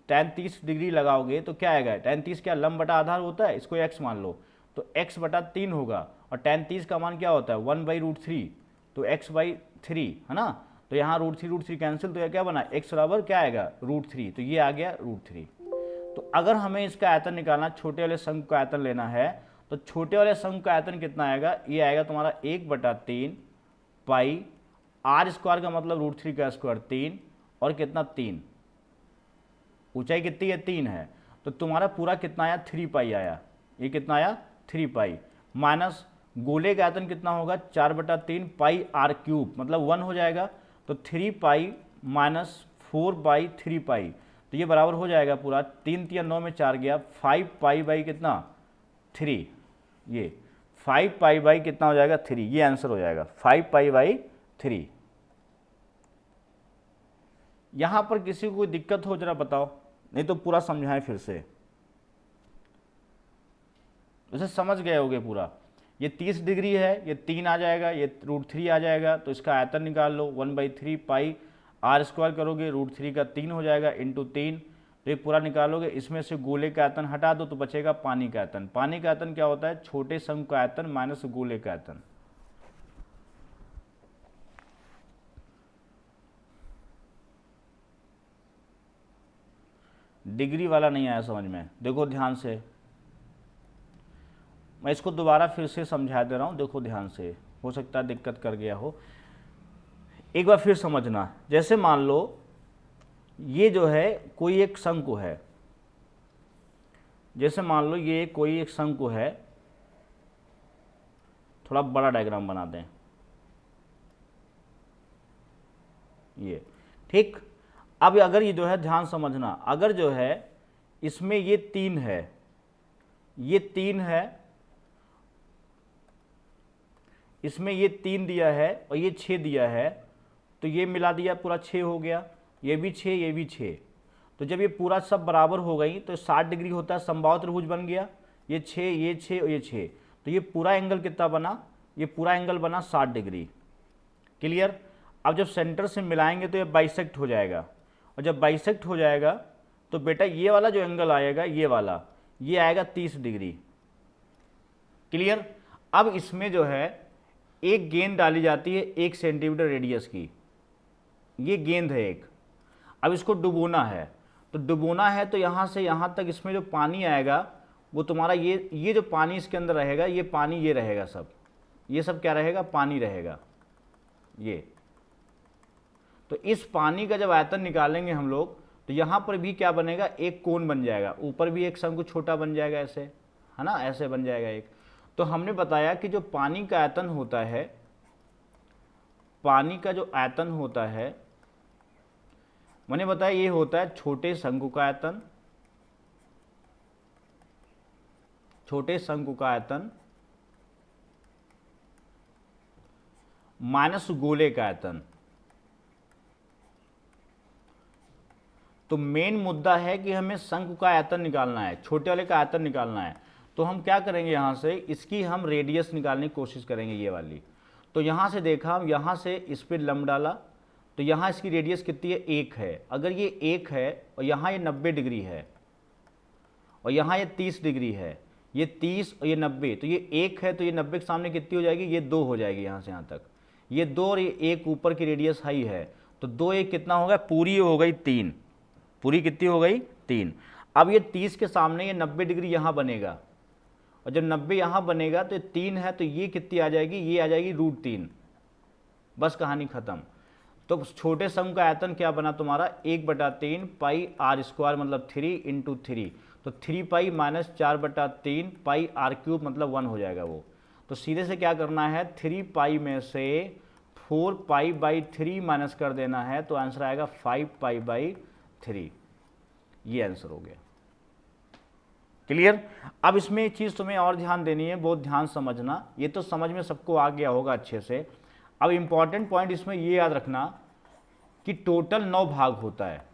tan 30 डिग्री लगाओगे तो क्या आएगा, tan 30 क्या लंब बटा आधार होता है, इसको x मान लो तो x बटा 3 होगा, और tan 30 का मान क्या होता है 1/√3, तो x/3 है ना। तो यहाँ √3 कैंसिल, तो यह क्या बना, x बराबर क्या आएगा √3, तो ये आ गया √3। तो अगर हमें इसका आयतन निकालना, छोटे वाले शंकु का आयतन लेना है, तो छोटे वाले शंकु का आयतन कितना आएगा, ये आएगा तुम्हारा 1/3 पाई r² का मतलब √3 का स्क्वायर 3, और कितना 3, ऊंचाई कितनी है 3 है, तो तुम्हारा पूरा कितना आया 3 पाई आया। ये कितना आया 3 पाई, माइनस गोले का आयतन कितना होगा 4/3 पाई r³ मतलब 1 हो जाएगा, तो 3 पाई माइनस 4/3 पाई, तो ये बराबर हो जाएगा पूरा 3 3 9 में 4 गया 5 पाई बाई कितना 3, ये 5 पाई बाई कितना हो जाएगा 3, ये आंसर हो जाएगा 5 पाई बाई 3। यहां पर किसी को कोई दिक्कत हो जरा बताओ, नहीं तो पूरा समझाएं फिर से। वैसे समझ गए होगे पूरा। ये 30 डिग्री है, ये 3 आ जाएगा, ये √3 आ जाएगा, तो इसका आयतन निकाल लो 1/3 पाई r² करोगे √3 का 3 हो जाएगा इंटू 3, तो ये पूरा निकालोगे। इसमें से गोले का आयतन हटा दो तो बचेगा पानी का आयतन। पानी का आयतन क्या होता है, छोटे शंकु का आयतन माइनस गोले का आयतन। डिग्री वाला नहीं आया समझ में, देखो ध्यान से, मैं इसको दोबारा फिर से समझा दे रहा हूँ, देखो ध्यान से, हो सकता है दिक्कत कर गया हो, एक बार फिर समझना। जैसे मान लो ये जो है कोई एक शंकु है, जैसे मान लो ये कोई एक शंकु है, थोड़ा बड़ा डायग्राम बना दें ये, ठीक। अब अगर ये जो है ध्यान समझना, अगर जो है इसमें ये 3 है, ये 3 है, इसमें ये 3 दिया है और ये 6 दिया है, तो ये मिला दिया पूरा 6 हो गया, ये भी 6 ये भी 6। तो जब ये पूरा सब बराबर हो गई तो 60 डिग्री होता है, समबाहु त्रिभुज बन गया, ये 6 ये 6 और ये 6, तो ये पूरा एंगल कितना बना, ये पूरा एंगल बना 60 डिग्री। क्लियर। अब जब सेंटर से मिलाएंगे तो ये बाइसेक्ट हो जाएगा, और जब बाइसेक्ट हो जाएगा तो बेटा ये वाला जो एंगल आएगा, ये वाला, ये आएगा 30 डिग्री। क्लियर। अब इसमें जो है एक गेंद डाली जाती है 1 सेंटीमीटर रेडियस की, ये गेंद है एक। अब इसको डुबोना है, तो डुबोना है तो यहाँ से यहाँ तक इसमें जो पानी आएगा वो तुम्हारा ये जो पानी इसके अंदर रहेगा, ये पानी ये रहेगा सब, ये सब क्या रहेगा, पानी रहेगा ये। तो इस पानी का जब आयतन निकालेंगे हम लोग तो यहाँ पर भी क्या बनेगा, एक कोन बन जाएगा, ऊपर भी एक शंकु छोटा बन जाएगा ऐसे, है ना, ऐसे बन जाएगा एक। तो हमने बताया कि जो पानी का आयतन होता है, पानी का जो आयतन होता है, मैंने बताया ये होता है छोटे शंकु का आयतन, छोटे शंकु का आयतन माइनस गोले का आयतन। तो मेन मुद्दा है कि हमें शंकु का आयतन निकालना है, छोटे वाले का आयतन निकालना है। तो हम क्या करेंगे, यहाँ से इसकी हम रेडियस निकालने की कोशिश करेंगे, ये वाली। तो यहाँ से देखा, हम यहाँ से इस पर लंब डाला, तो यहाँ इसकी रेडियस कितनी है, 1 है। अगर ये 1 है और यहाँ ये 90 डिग्री है और यहाँ ये 30 डिग्री है, ये 30 और ये 90, तो ये 1 है, तो ये 90 के सामने कितनी हो जाएगी, ये 2 हो जाएगी यहाँ से यहाँ तक, ये 2 और ये 1 ऊपर की रेडियस हाई है, तो 2 1 कितना होगा, पूरी हो गई 3, पूरी कितनी हो गई 3। अब ये 30 के सामने ये 90 डिग्री यहाँ बनेगा, और जब 90 यहाँ बनेगा तो 3 है, तो ये कितनी आ जाएगी, ये आ जाएगी √3। बस कहानी खत्म। तो छोटे शंकु का आयतन क्या बना तुम्हारा, 1/3 पाई r² मतलब 3 इंटू 3, तो 3 पाई माइनस 4/3 पाई r³ मतलब 1 हो जाएगा वो। तो सीधे से क्या करना है, 3 पाई में से 4 पाई बाई 3 माइनस कर देना है, तो आंसर आएगा 5 पाई बाई 3। ये आंसर हो गया। क्लियर। अब इसमें एक चीज़ तुम्हें और ध्यान देनी है, बहुत ध्यान समझना, ये तो समझ में सबको आ गया होगा अच्छे से। अब इंपॉर्टेंट पॉइंट इसमें ये याद रखना कि टोटल 9 भाग होता है।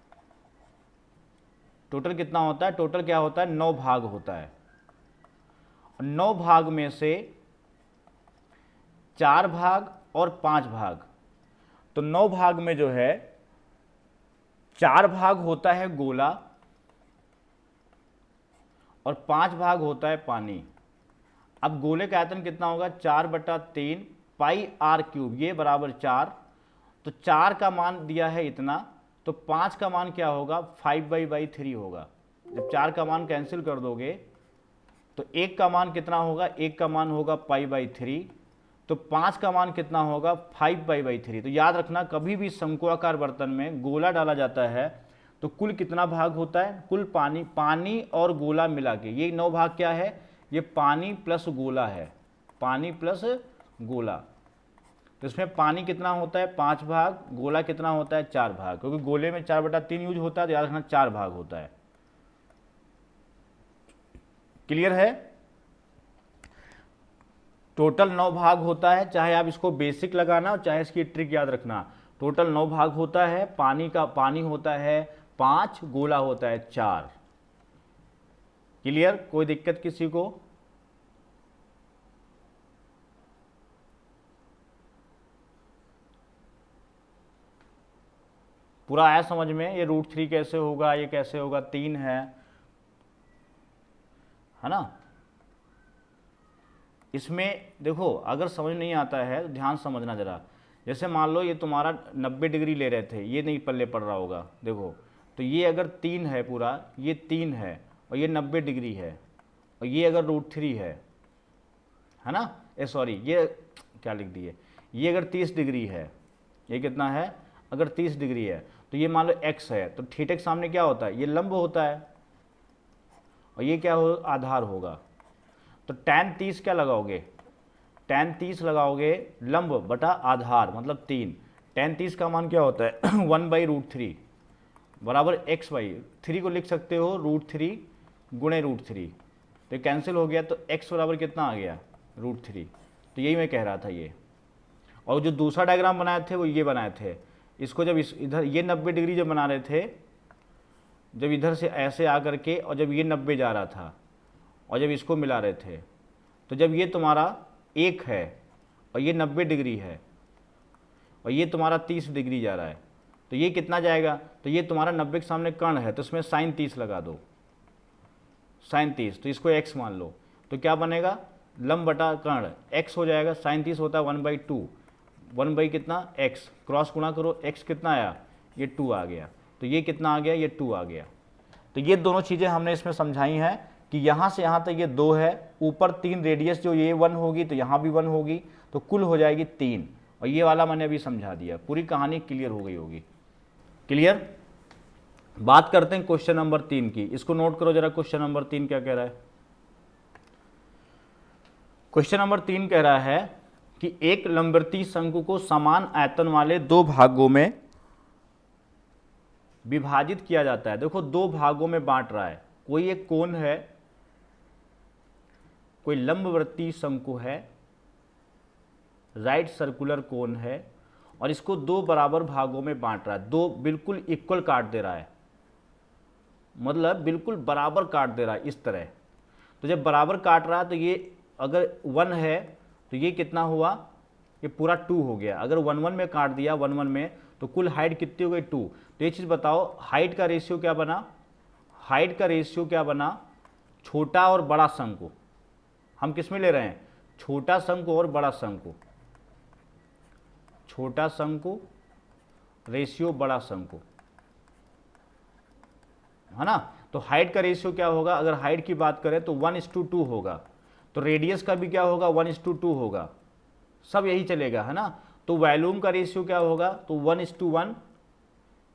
टोटल कितना होता है? टोटल क्या होता है? 9 भाग होता है। 9 भाग में से 4 भाग और 5 भाग, तो 9 भाग में जो है 4 भाग होता है गोला और 5 भाग होता है पानी। अब गोले का आयतन कितना होगा? 4/3 पाई आर क्यूब, ये बराबर 4। तो 4 का मान दिया है इतना, तो 5 का मान क्या होगा? 5/3 होगा। जब 4 का मान कैंसिल कर दोगे तो 1 का मान कितना होगा? 1 का मान होगा पाई/3, तो 5 का मान कितना होगा? 5/3। तो याद रखना, कभी भी शंक्वाकार बर्तन में गोला डाला जाता है तो कुल कितना भाग होता है? कुल पानी और गोला मिला के, ये 9 भाग क्या है? ये पानी प्लस गोला है, पानी प्लस गोला। तो इसमें पानी कितना होता है? 5 भाग, गोला कितना होता है? 4 भाग, क्योंकि गोले में 4/3 यूज होता है, तो याद रखना 4 भाग होता है। क्लियर है? टोटल 9 भाग होता है, चाहे आप इसको बेसिक लगाना चाहे इसकी ट्रिक याद रखना। टोटल 9 भाग होता है। पानी होता है 5, गोला होता है 4। क्लियर? कोई दिक्कत किसी को? पूरा आया समझ में? ये √3 कैसे होगा, ये कैसे होगा? 3 है ना। इसमें देखो, अगर समझ नहीं आता है तो ध्यान समझना ज़रा। जैसे मान लो ये तुम्हारा 90 डिग्री ले रहे थे, ये नहीं पल्ले पड़ रहा होगा, देखो। तो ये अगर 3 है पूरा, ये 3 है और ये 90 डिग्री है, और ये अगर √3 है ना, सॉरी ये क्या लिख दिए, ये अगर 30 डिग्री है, ये कितना है? अगर 30 डिग्री है तो ये मान लो x है, तो थीटा के सामने क्या होता है? ये लंब होता है, और ये क्या हो? आधार होगा। तो tan 30 क्या लगाओगे? tan 30 लगाओगे लंब बटा आधार, मतलब 3। tan 30 का मान क्या होता है? 1/√3 बराबर x/3 को लिख सकते हो √3 गुणे √3, तो कैंसिल हो गया, तो x बराबर कितना आ गया? √3। तो यही मैं कह रहा था ये। और जो दूसरा डायग्राम बनाए थे वो ये बनाए थे, इसको जब इधर ये 90 डिग्री जब बना रहे थे, जब इधर से ऐसे आ करके, और जब ये 90 जा रहा था, और जब इसको मिला रहे थे, तो जब ये तुम्हारा 1 है और ये 90 डिग्री है और ये तुम्हारा 30 डिग्री जा रहा है, तो ये कितना जाएगा? तो ये तुम्हारा 90 के सामने कर्ण है, तो इसमें sin 30 लगा दो, sin 30, तो इसको x मान लो, तो क्या बनेगा? लंब बटा कर्ण, x हो जाएगा। sin 30 होता है 1/2, 1 कितना? x, क्रॉस गुणा करो, x कितना आया? ये 2 आ गया। तो ये कितना आ गया? ये 2 आ गया। तो ये दोनों चीज़ें हमने इसमें समझाई हैं कि यहाँ से यहाँ तक ये 2 है, ऊपर 3 रेडियस, जो ये 1 होगी तो यहाँ भी 1 होगी, तो कुल हो जाएगी 3। और ये वाला मैंने अभी समझा दिया, पूरी कहानी क्लियर हो गई होगी। क्लियर? बात करते हैं क्वेश्चन नंबर 3 की। इसको नोट करो जरा, क्वेश्चन नंबर 3 क्या कह रहा है। क्वेश्चन नंबर 3 कह रहा है कि एक लंबवृत्तीय शंकु को समान आयतन वाले 2 भागों में विभाजित किया जाता है। देखो 2 भागों में बांट रहा है, कोई एक कोण है, कोई लंबवृत्तीय शंकु है, राइट सर्कुलर कोन है, और इसको 2 बराबर भागों में बांट रहा है। 2 बिल्कुल इक्वल काट दे रहा है, मतलब बिल्कुल बराबर काट दे रहा है इस तरह। तो जब बराबर काट रहा है तो ये अगर 1 है तो ये कितना हुआ? ये पूरा 2 हो गया। अगर 1 में काट दिया 1 में, तो कुल हाइट कितनी हो गई? 2। तो ये चीज़ बताओ, हाइट का रेशियो क्या बना? हाइट का रेशियो क्या बना? छोटा और बड़ा शंकु। हम किस में ले रहे हैं? छोटा शंकु और बड़ा शंकु। छोटा शंकु रेशियो बड़ा शंकु, है ना। तो हाइट का रेशियो क्या होगा? अगर हाइट की बात करें तो 1:2 होगा। तो रेडियस का भी क्या होगा? 1:2 होगा। सब यही चलेगा, है ना। तो वॉल्यूम का रेशियो क्या होगा? तो 1:1,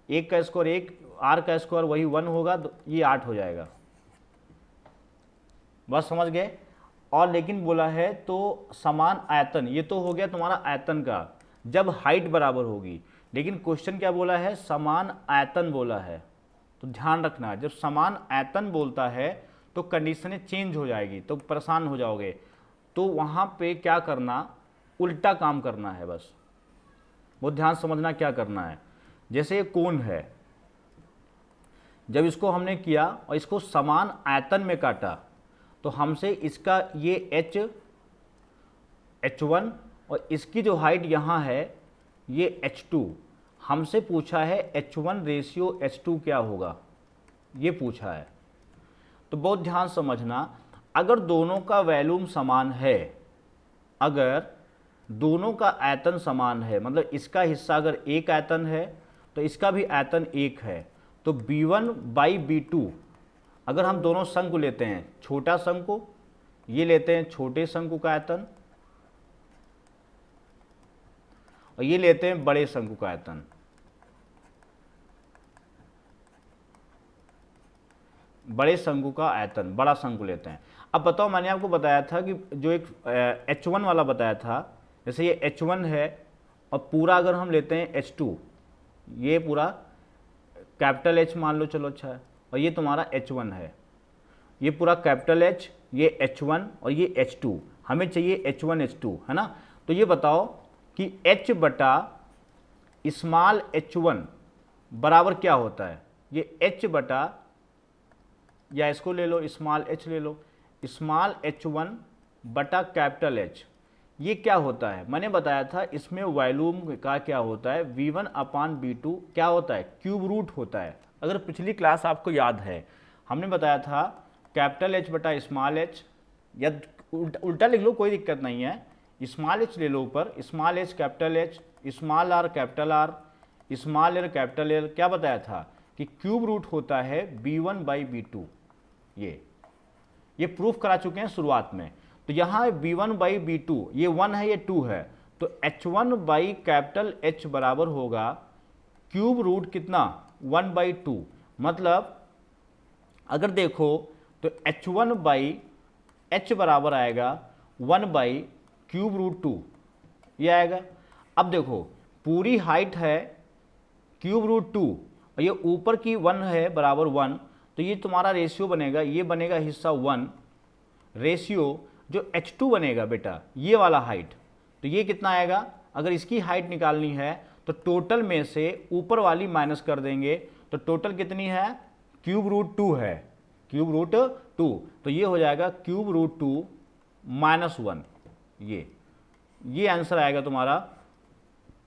1 का स्क्वायर 1, r का स्क्वायर वही 1 होगा, तो ये 8 हो जाएगा। बस समझ गए। और लेकिन बोला है तो समान आयतन, ये तो हो गया तुम्हारा आयतन का, जब हाइट बराबर होगी। लेकिन क्वेश्चन क्या बोला है? समान आयतन बोला है। तो ध्यान रखना, जब समान आयतन बोलता है तो कंडीशनें चेंज हो जाएगी, तो परेशान हो जाओगे। तो वहाँ पे क्या करना, उल्टा काम करना है बस। बहुत ध्यान समझना क्या करना है। जैसे ये कोण है, जब इसको हमने किया और इसको समान आयतन में काटा, तो हमसे इसका ये H1 और इसकी जो हाइट यहाँ है ये H2, हमसे पूछा है H1 रेशियो H2 क्या होगा, ये पूछा है। तो बहुत ध्यान समझना, अगर दोनों का वॉल्यूम समान है, अगर दोनों का आयतन समान है, मतलब इसका हिस्सा अगर एक आयतन है तो इसका भी आयतन एक है, तो B1/B2, अगर हम दोनों शंकु लेते हैं, छोटा शंकु, ये लेते हैं छोटे शंकु का आयतन, और ये लेते हैं बड़े शंकु का आयतन। बड़े शंकु का आयतन, बड़ा शंकु लेते हैं। अब बताओ, मैंने आपको बताया था कि जो एक H1 वाला बताया था, जैसे ये H1 है और पूरा अगर हम लेते हैं H2, ये पूरा कैपिटल H मान लो, चलो अच्छा है, और ये तुम्हारा H1 है, ये पूरा कैपिटल H, ये H1 और ये H2, हमें चाहिए H1 H2, है ना। तो ये बताओ कि H बटा स्मॉल h1 बराबर क्या होता है। ये H बटा, या इसको ले लो स्मॉल h ले लो, स्मॉल h1 बटा कैपिटल H, ये क्या होता है। मैंने बताया था इसमें वॉल्यूम का क्या होता है, V1/V2 क्या होता है, क्यूब रूट होता है। अगर पिछली क्लास आपको याद है, हमने बताया था कैपिटल H बटा स्मॉल h, या उल्टा लिख लो कोई दिक्कत नहीं है, स्मॉल h ले लो ऊपर, small h capital H, small r capital R, small l capital L, क्या बताया था कि क्यूब रूट होता है B1/B2। ये प्रूफ करा चुके हैं शुरुआत में। तो यहाँ B1/B2, ये 1 है, ये 2 है, तो H1 बाई कैपिटल H बराबर होगा क्यूब रूट कितना, 1/2। मतलब अगर देखो तो H1 बाई H बराबर आएगा 1 क्यूब रूट 2, ये आएगा। अब देखो पूरी हाइट है क्यूब रूट 2 और ये ऊपर की 1 है बराबर 1, तो ये तुम्हारा रेशियो बनेगा, ये बनेगा हिस्सा 1, रेशियो जो H2 बनेगा बेटा, ये वाला हाइट, तो ये कितना आएगा, अगर इसकी हाइट निकालनी है तो टोटल में से ऊपर वाली माइनस कर देंगे, तो टोटल कितनी है, क्यूब रूट 2 है, क्यूब रूट 2, तो ये हो जाएगा क्यूब रूट 2 माइनस 1, ये आंसर आएगा तुम्हारा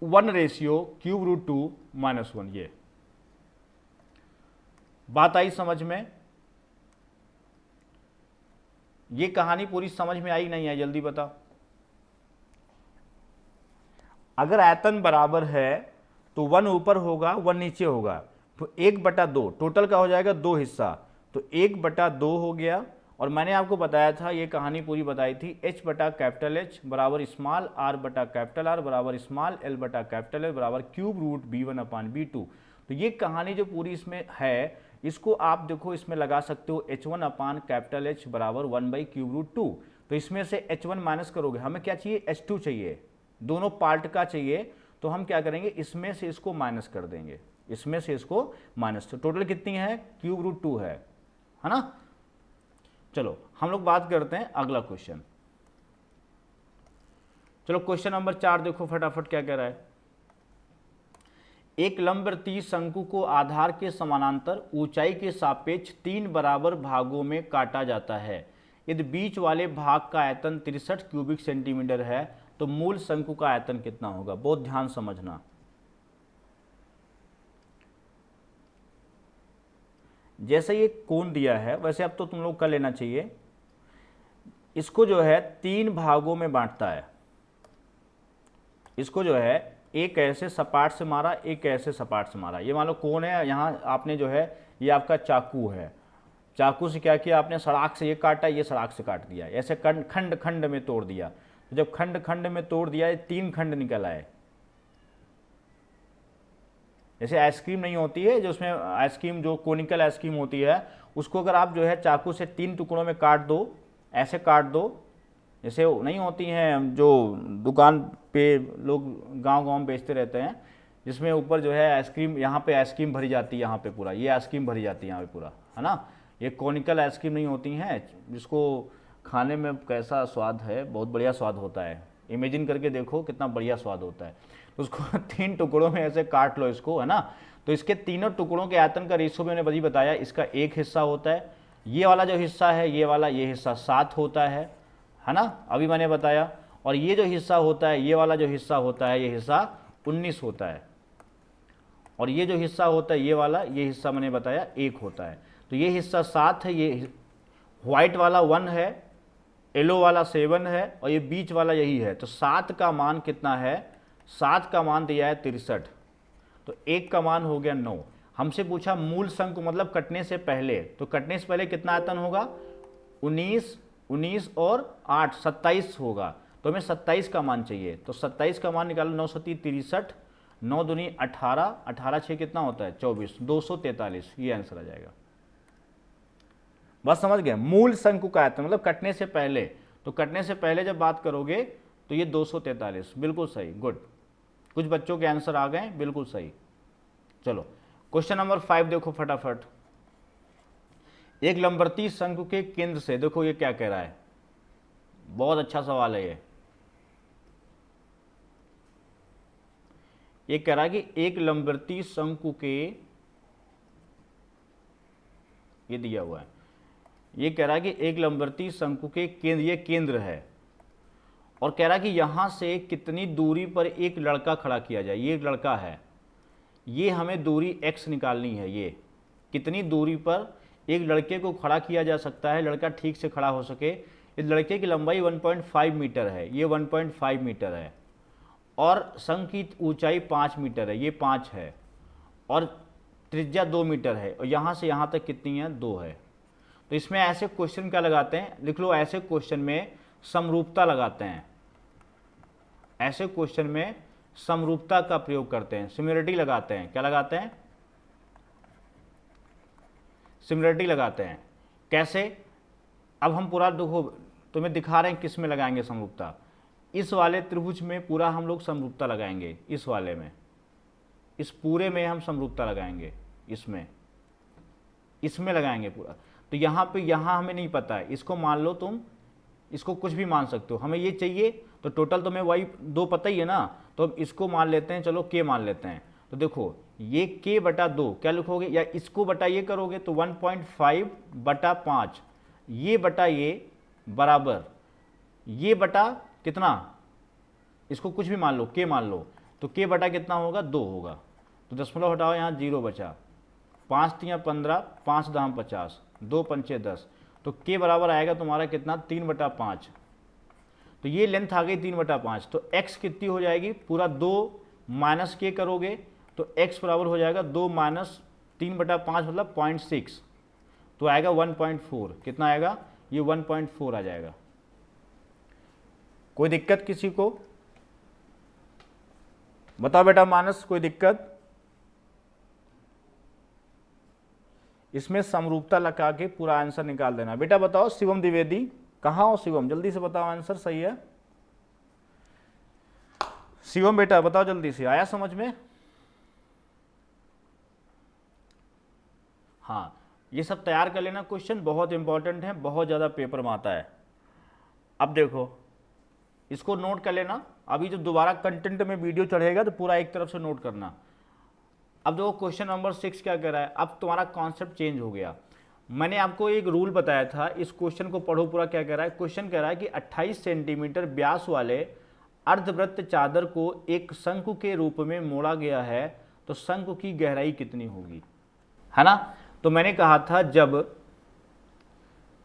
1 रेशियो क्यूब रूट 2 माइनस 1। ये बात आई समझ में, ये कहानी पूरी समझ में आई नहीं आई, जल्दी बताओ। अगर आयतन बराबर है तो 1 ऊपर होगा 1 नीचे होगा, तो 1/2, टोटल का हो जाएगा 2 हिस्सा, तो 1/2 हो गया। और मैंने आपको बताया था, ये कहानी पूरी बताई थी, H बटा कैपिटल H बराबर स्मॉल r बटा कैपिटल R बराबर स्मॉल l बटा कैपिटल L बराबर क्यूब रूट B1/B2। तो ये कहानी जो पूरी इसमें है, इसको आप देखो इसमें लगा सकते हो H1 अपान कैपिटल H बराबर 1/क्यूब रूट 2। तो इसमें से H1 माइनस करोगे, हमें क्या चाहिए, H2 चाहिए, दोनों पार्ट का चाहिए, तो हम क्या करेंगे, इसमें से इसको माइनस कर देंगे, इसमें से इसको माइनस, तो टोटल कितनी है, क्यूब रूट 2 है ना। चलो हम लोग बात करते हैं अगला क्वेश्चन। चलो क्वेश्चन नंबर 4 देखो फटाफट क्या कह रहा है। एक लंबवृत्तीय शंकु को आधार के समानांतर ऊंचाई के सापेक्ष 3 बराबर भागों में काटा जाता है। यदि बीच वाले भाग का आयतन 63 क्यूबिक सेंटीमीटर है तो मूल शंकु का आयतन कितना होगा। बहुत ध्यान समझना, जैसे ये कोण दिया है वैसे अब तो तुम लोग कर लेना चाहिए, इसको जो है 3 भागों में बांटता है, इसको जो है एक ऐसे सपाट से मारा, एक ऐसे सपाट से मारा। ये मान लो कोण है, यहाँ आपने जो है ये आपका चाकू है, चाकू से क्या किया आपने, सड़ाक से ये काटा, ये सड़ाक से काट दिया, ऐसे खंड खंड में तोड़ दिया। तो जब खंड खंड में तोड़ दिया, ये 3 खंड निकल आए। जैसे आइसक्रीम नहीं होती है, जो उसमें आइसक्रीम जो कोनिकल आइसक्रीम होती है, उसको अगर आप जो है चाकू से 3 टुकड़ों में काट दो, ऐसे काट दो, जैसे नहीं होती हैं जो दुकान पे लोग गांव-गांव में बेचते रहते हैं, जिसमें ऊपर जो है आइसक्रीम, यहाँ पे आइसक्रीम भरी जाती है, यहाँ पे पूरा ये आइसक्रीम भरी जाती है यहाँ पे पूरा, है ना। ये कॉनिकल आइसक्रीम नहीं होती हैं जिसको खाने में कैसा स्वाद है, बहुत बढ़िया स्वाद होता है, इमेजिन करके देखो कितना बढ़िया स्वाद होता है। तो उसको 3 टुकड़ों में ऐसे काट लो इसको, है ना। तो इसके तीनों टुकड़ों के आयतन का रेशियो मैंने वही बताया, इसका एक हिस्सा होता है, ये वाला जो हिस्सा है ये वाला, ये हिस्सा 7 होता है ना, अभी मैंने बताया। और ये जो हिस्सा होता है, ये वाला जो हिस्सा होता है, ये हिस्सा 19 होता है। और ये जो हिस्सा होता है ये वाला, ये हिस्सा मैंने बताया 1 होता है। तो ये हिस्सा 7 है, ये व्हाइट वाला 1 है, येलो वाला 7 है, और ये बीच वाला यही है। तो 7 का मान कितना है? 7 का मान दिया है 63, तो 1 का मान हो गया 9। हमसे पूछा मूल शंकु मतलब कटने से पहले, तो कटने से पहले कितना आयतन होगा? 19 और 8 27 होगा। तो हमें 27 का मान चाहिए, तो 27 का मान निकालो। 9 7 63, 9 दूनी 18, 18 6 कितना होता है? 24, 243, ये आंसर आ जाएगा। बस समझ गए? मूल शंकु का आयतन मतलब कटने से पहले, तो कटने से पहले जब बात करोगे तो ये 243, बिल्कुल सही, गुड। कुछ बच्चों के आंसर आ गए, बिल्कुल सही। चलो क्वेश्चन नंबर 5 देखो फटाफट। एक लंबवती शंकु के केंद्र से, देखो ये क्या कह रहा है, बहुत अच्छा सवाल है ये कह रहा है कि एक लंबवती शंकु के, ये दिया हुआ है, ये कह रहा है कि एक लंबवती शंकु के केंद्र, ये केंद्र है, और कह रहा है कि यहां से कितनी दूरी पर एक लड़का खड़ा किया जाए। ये एक लड़का है, ये हमें दूरी x निकालनी है। ये कितनी दूरी पर एक लड़के को खड़ा किया जा सकता है, लड़का ठीक से खड़ा हो सके। इस लड़के की लंबाई 1.5 मीटर है, ये 1.5 मीटर है, और शंख की ऊंचाई 5 मीटर है, ये 5 है, और त्रिज्या 2 मीटर है, और यहाँ से यहाँ तक कितनी है? 2 है। तो इसमें ऐसे क्वेश्चन क्या लगाते हैं, लिख लो, ऐसे क्वेश्चन में समरूपता लगाते हैं। ऐसे क्वेश्चन में समरूपता का प्रयोग करते हैं, सिमिलरिटी लगाते हैं। क्या लगाते हैं? सिमिलरिटी लगाते हैं। कैसे? अब हम पूरा देखो, तुम्हें दिखा रहे हैं किस में लगाएंगे समरूपता। इस वाले त्रिभुज में पूरा हम लोग समरूपता लगाएंगे, इस वाले में, इस पूरे में हम समरूपता लगाएंगे, इसमें लगाएंगे पूरा। तो यहाँ पे, यहाँ हमें नहीं पता है, इसको मान लो तुम, इसको कुछ भी मान सकते हो, हमें ये चाहिए। तो टोटल तुम्हें वही 2 पता ही है ना, तो अब इसको मान लेते हैं, चलो k मान लेते हैं। तो देखो ये k/2 क्या लिखोगे, या इसको बटा ये करोगे तो 1.5/5, ये बटा ये बराबर ये बटा कितना, इसको कुछ भी मान लो, k मान लो, तो k बटा कितना होगा? 2 होगा। तो दशमलव हटाओ, यहाँ 0 बचा, 5 3 15, 5 दाम 50, 2 पंचे 10, तो k बराबर आएगा तुम्हारा कितना? 3/5। तो ये लेंथ आ गई 3/5। तो x कितनी हो जाएगी? पूरा 2 माइनस k करोगे तो x बराबर हो जाएगा 2 माइनस 3/5 मतलब 0.6, तो आएगा 1.4। कितना आएगा? ये 1.4 आ जाएगा। कोई दिक्कत किसी को? बताओ बेटा मानस, कोई दिक्कत? इसमें समरूपता लगा के पूरा आंसर निकाल देना। बेटा बताओ शिवम द्विवेदी, कहाँ हो शिवम? जल्दी से बताओ, आंसर सही है? शिवम बेटा बताओ जल्दी से, आया समझ में? हाँ, ये सब तैयार कर लेना, क्वेश्चन बहुत इंपॉर्टेंट है, बहुत ज़्यादा पेपर में आता है। अब देखो, इसको नोट कर लेना, अभी जब दोबारा कंटेंट में वीडियो चढ़ेगा तो पूरा एक तरफ से नोट करना। अब देखो क्वेश्चन नंबर 6 क्या कह रहा है, अब तुम्हारा कॉन्सेप्ट चेंज हो गया। मैंने आपको एक रूल बताया था, इस क्वेश्चन को पढ़ो पूरा। क्या कह रहा है? क्वेश्चन कह रहा है कि 28 सेंटीमीटर व्यास वाले अर्धवृत्त चादर को एक शंकु के रूप में मोड़ा गया है, तो शंकु की गहराई कितनी होगी, है ना। तो मैंने कहा था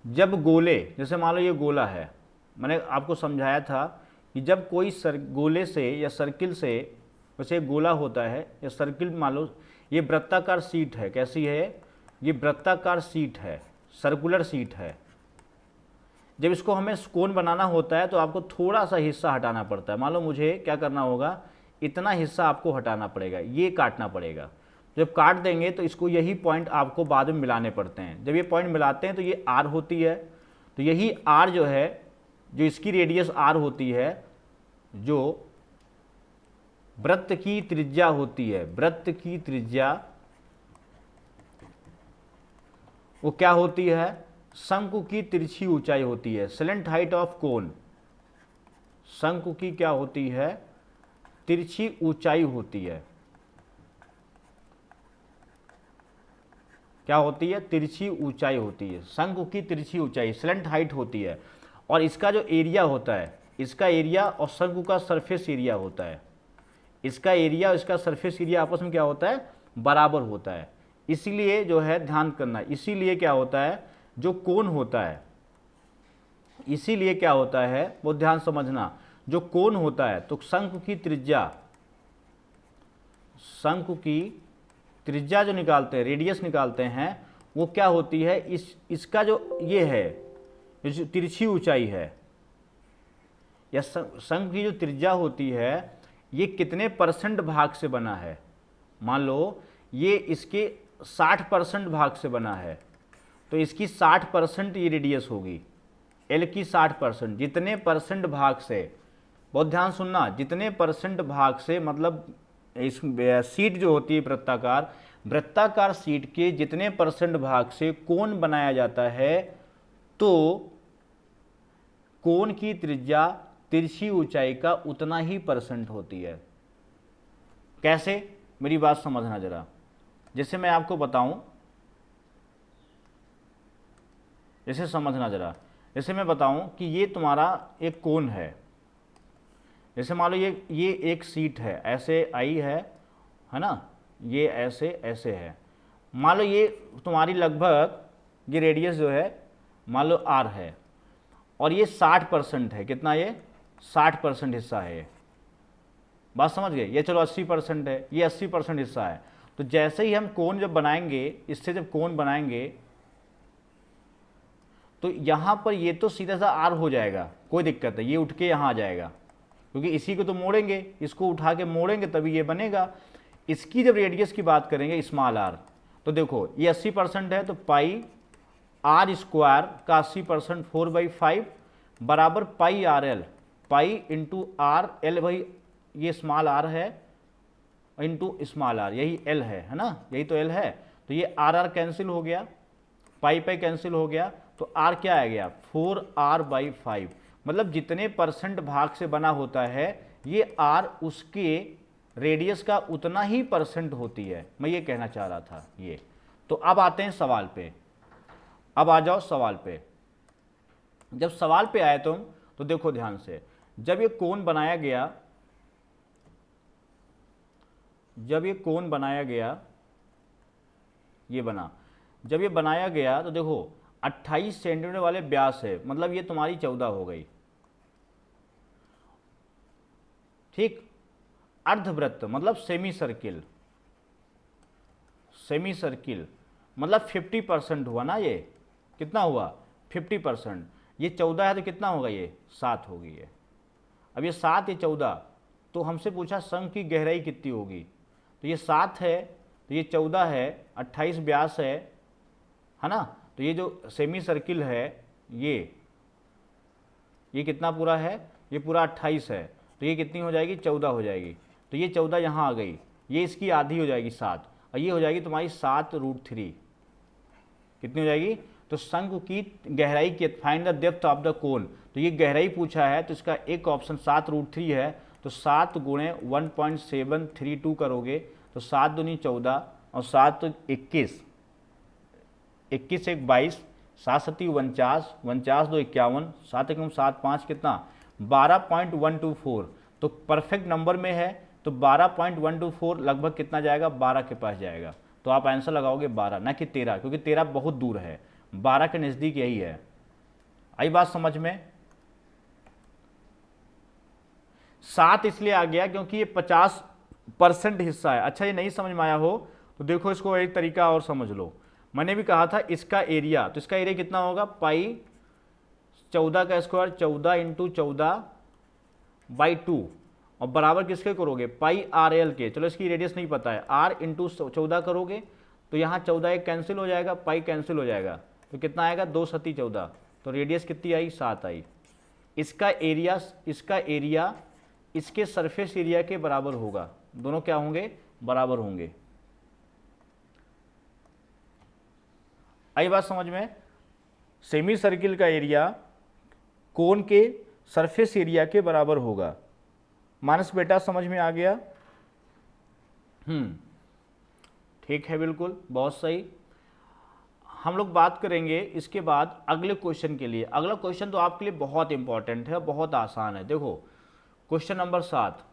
जब गोले, जैसे मान लो ये गोला है, मैंने आपको समझाया था कि जब कोई गोले से या सर्किल से, वैसे गोला होता है या सर्किल, मान लो ये वृत्ताकार शीट है, कैसी है? ये वृत्ताकार शीट है, सर्कुलर शीट है। जब इसको हमें कोन बनाना होता है तो आपको थोड़ा सा हिस्सा हटाना पड़ता है। मान लो मुझे क्या करना होगा, इतना हिस्सा आपको हटाना पड़ेगा, ये काटना पड़ेगा। जब काट देंगे तो इसको, यही पॉइंट आपको बाद में मिलाने पड़ते हैं। जब ये पॉइंट मिलाते हैं तो ये आर होती है, तो यही आर जो है, जो इसकी रेडियस आर होती है, जो वृत्त की त्रिज्या होती है, वृत्त की त्रिज्या वो क्या होती है, शंकु की तिरछी ऊंचाई होती है। स्लेंट हाइट ऑफ कोन, शंकु की क्या होती है, तिरछी ऊंचाई होती है। क्या होती है, तिरछी ऊंचाई होती है, शंकु की तिरछी ऊंचाई स्लेंट हाइट होती है। और इसका जो एरिया होता है, इसका एरिया और शंकु का सरफेस एरिया होता है, इसका एरिया और इसका सरफेस एरिया आपस में क्या होता है, बराबर होता है। इसीलिए जो है ध्यान करना, इसीलिए क्या होता है, जो कोण होता है, इसीलिए क्या होता है वो ध्यान समझना, जो कोण होता है तो शंकु की त्रिज्या, शंकु की त्रिज्या जो निकालते हैं, रेडियस निकालते हैं, वो क्या होती है, इसका जो ये है, ये जो तिरछी ऊंचाई है, या शंकु की जो त्रिज्या होती है, ये कितने परसेंट भाग से बना है। मान लो ये इसके 60% भाग से बना है, तो इसकी 60% ये रेडियस होगी, एल की 60%। जितने परसेंट भाग से, बहुत ध्यान सुनना, जितने परसेंट भाग से, मतलब इस सीट जो होती है वृत्ताकार, वृत्ताकार सीट के जितने परसेंट भाग से कोण बनाया जाता है, तो कोण की त्रिज्या तिरछी ऊंचाई का उतना ही परसेंट होती है। कैसे, मेरी बात समझना जरा। जैसे मैं आपको बताऊं, जैसे समझना जरा, जैसे मैं बताऊं कि ये तुम्हारा एक कोण है, जैसे मान लो ये एक सीट है, ऐसे आई है ना, ये ऐसे ऐसे है। मान लो ये तुम्हारी लगभग ये रेडियस जो है मान लो आर है, और ये 60% है। कितना, ये 60% हिस्सा है। ये बात समझ गए, ये चलो 80% है, ये 80% हिस्सा है। तो जैसे ही हम कोण जब बनाएंगे, इससे जब कोण बनाएंगे, तो यहां पर ये तो सीधा सा आर हो जाएगा, कोई दिक्कत नहीं, ये उठ के यहां आ जाएगा, क्योंकि इसी को तो मोड़ेंगे, इसको उठा के मोड़ेंगे तभी ये बनेगा। इसकी जब रेडियस की बात करेंगे स्मॉल आर, तो देखो ये 80% है, तो पाई आर स्क्वायर का 80% 4/5 बराबर pi R L, pi into R L, भाई ये स्मॉल आर है इंटू स्मॉल आर, यही एल है ना, यही तो एल है। तो ये आर आर कैंसिल हो गया, पाई पाई कैंसिल हो गया, तो आर क्या आ गया, 4r/5। मतलब जितने परसेंट भाग से बना होता है, ये आर उसके रेडियस का उतना ही परसेंट होती है। मैं ये कहना चाह रहा था ये। तो अब आते हैं सवाल पे, अब आ जाओ सवाल पे। जब सवाल पे आए तुम, तो देखो ध्यान से, जब ये कोण बनाया गया, जब ये कोण बनाया गया, ये बना, जब ये बनाया गया, तो देखो 28 सेंटीमीटर वाले व्यास है, मतलब ये तुम्हारी 14 हो गई, ठीक। अर्धवृत्त मतलब सेमी सर्किल, सेमी सर्किल मतलब 50% हुआ ना, ये कितना हुआ, 50%। ये 14 है तो कितना होगा, ये 7 होगी ये। अब ये 7, ये 14, तो हमसे पूछा शंकु की गहराई कितनी होगी, तो ये 7 है, तो ये 14 है, 28 व्यास है ना। तो ये जो सेमी सर्किल है, ये कितना पूरा है, ये पूरा 28 है, तो ये कितनी हो जाएगी, 14 हो जाएगी। तो ये 14 यहाँ आ गई, ये इसकी आधी हो जाएगी 7, और ये हो जाएगी तुम्हारी 7√3। कितनी हो जाएगी, तो शंकु की गहराई की, find the depth of the cone, तो ये गहराई पूछा है, तो इसका एक ऑप्शन 7√3 है। तो 7 गुणे 1.732 करोगे, तो 7 दूनी 14 और 7 21, 21 1 22, 7 7 49, 49 2 51, 7 1 7 5 कितना 12.124। तो परफेक्ट नंबर में है, तो 12.124 लगभग कितना जाएगा, 12 के पास जाएगा। तो आप आंसर लगाओगे 12, ना कि 13, क्योंकि 13 बहुत दूर है, 12 के नज़दीक यही है। आई बात समझ में। 7 इसलिए आ गया क्योंकि ये 50% हिस्सा है। अच्छा, ये नहीं समझ में आया हो तो देखो, इसको एक तरीका और समझ लो। मैंने भी कहा था इसका एरिया, तो इसका एरिया कितना होगा, पाई 14 का स्क्वायर, 14 इंटू 14/2, और बराबर किसके करोगे, पाई आर एल के। चलो इसकी रेडियस नहीं पता है, आर इंटू 14 करोगे, तो यहाँ 14 एक कैंसिल हो जाएगा, पाई कैंसिल हो जाएगा, तो कितना आएगा, 2 7 14, तो रेडियस कितनी आई, 7 आई। इसका एरिया इसके सरफेस एरिया के बराबर होगा, दोनों क्या होंगे, बराबर होंगे। आई बात समझ में? सेमी सर्किल का एरिया कोन के सरफेस एरिया के बराबर होगा। मानस बेटा समझ में आ गया? ठीक है, बिल्कुल बहुत सही। हम लोग बात करेंगे इसके बाद अगले क्वेश्चन के लिए। अगला क्वेश्चन तो आपके लिए बहुत इंपॉर्टेंट है, बहुत आसान है। देखो क्वेश्चन नंबर 7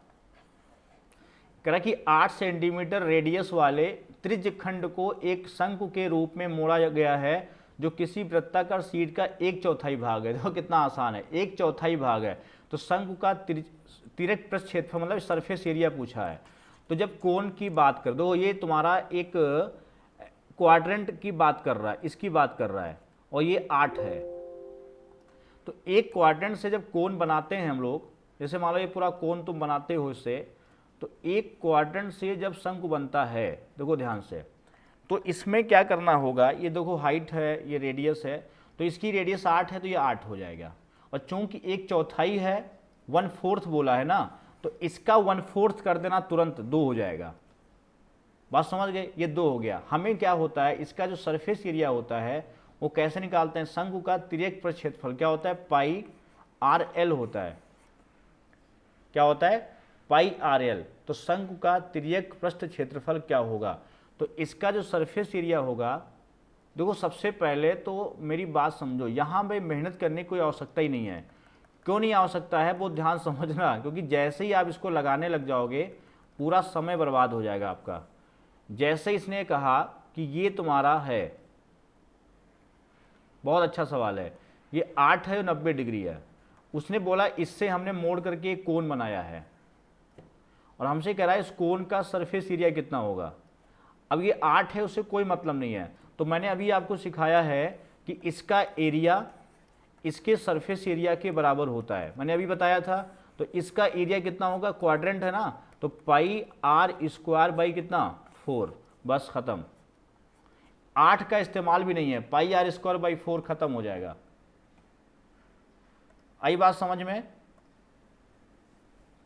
कह रहा कि 8 सेंटीमीटर रेडियस वाले त्रिज्यखंड को एक शंकु के रूप में मोड़ा गया है जो किसी वृत्ताकार शीट का 1/4 भाग है। देखो कितना आसान है, 1/4 भाग है। तो शंकु का तिर्यक पृष्ठ क्षेत्रफल मतलब सरफेस एरिया पूछा है। तो जब कोण की बात कर दो, ये तुम्हारा एक क्वाड्रेंट की बात कर रहा है, इसकी बात कर रहा है, और ये 8 है। तो एक क्वाड्रेंट से जब कोण बनाते हैं हम लोग, जैसे मान लो ये पूरा कोण तुम बनाते हो इससे, तो एक क्वाड्रेंट से जब शंकु बनता है, देखो ध्यान से, तो इसमें क्या करना होगा, ये देखो हाइट है, ये रेडियस है, तो इसकी रेडियस 8 है तो ये 8 हो जाएगा। और चूंकि 1/4 है, 1/4 बोला है ना, तो इसका 1/4 कर देना, तुरंत 2 हो जाएगा। बात समझ गए? ये 2 हो गया। हमें क्या होता है, इसका जो सरफेस एरिया होता है वो कैसे निकालते हैं? शंकु का तिर्यक पृष्ठ क्षेत्रफल क्या होता है? पाई आर एल होता है। क्या होता है? पाई आर एल। तो शंकु का तिर्यक पृष्ठ क्षेत्रफल क्या होगा? तो इसका जो सरफेस एरिया होगा, देखो सबसे पहले तो मेरी बात समझो, यहाँ पे मेहनत करने की कोई आवश्यकता ही नहीं है। क्यों नहीं आवश्यकता है, वो ध्यान समझना, क्योंकि जैसे ही आप इसको लगाने लग जाओगे पूरा समय बर्बाद हो जाएगा आपका। जैसे इसने कहा कि ये तुम्हारा है, बहुत अच्छा सवाल है, ये 8 है, 90 डिग्री है। उसने बोला इससे हमने मोड़ करके एक कोण बनाया है, और हमसे कह रहा है इस कोण का सरफेस एरिया कितना होगा। अब ये 8 है, उससे कोई मतलब नहीं है। तो मैंने अभी आपको सिखाया है कि इसका एरिया इसके सरफेस एरिया के बराबर होता है, मैंने अभी बताया था। तो इसका एरिया कितना होगा? क्वाड्रेंट है ना, तो पाई आर स्क्वायर बाई कितना? 4। बस खत्म। 8 का इस्तेमाल भी नहीं है, पाई आर स्क्वायर बाई 4 खत्म हो जाएगा। आई बात समझ में?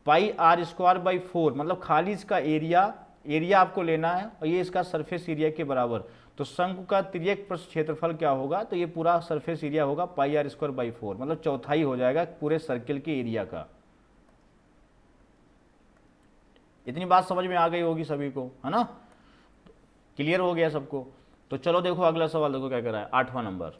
पाई आर स्क्वायर बाई 4 मतलब खाली इसका एरिया आपको लेना है, और ये इसका सरफेस एरिया के बराबर। तो शंकु का तिर्यक पृष्ठ क्षेत्रफल क्या होगा? तो ये पूरा सरफेस एरिया होगा पाई आर स्क्वायर बाई 4, मतलब चौथाई हो जाएगा पूरे सर्किल के एरिया का। इतनी बात समझ में आ गई होगी सभी को, है ना? क्लियर हो गया सबको? तो चलो देखो अगला सवाल, देखो क्या कर रहा है। 8वां नंबर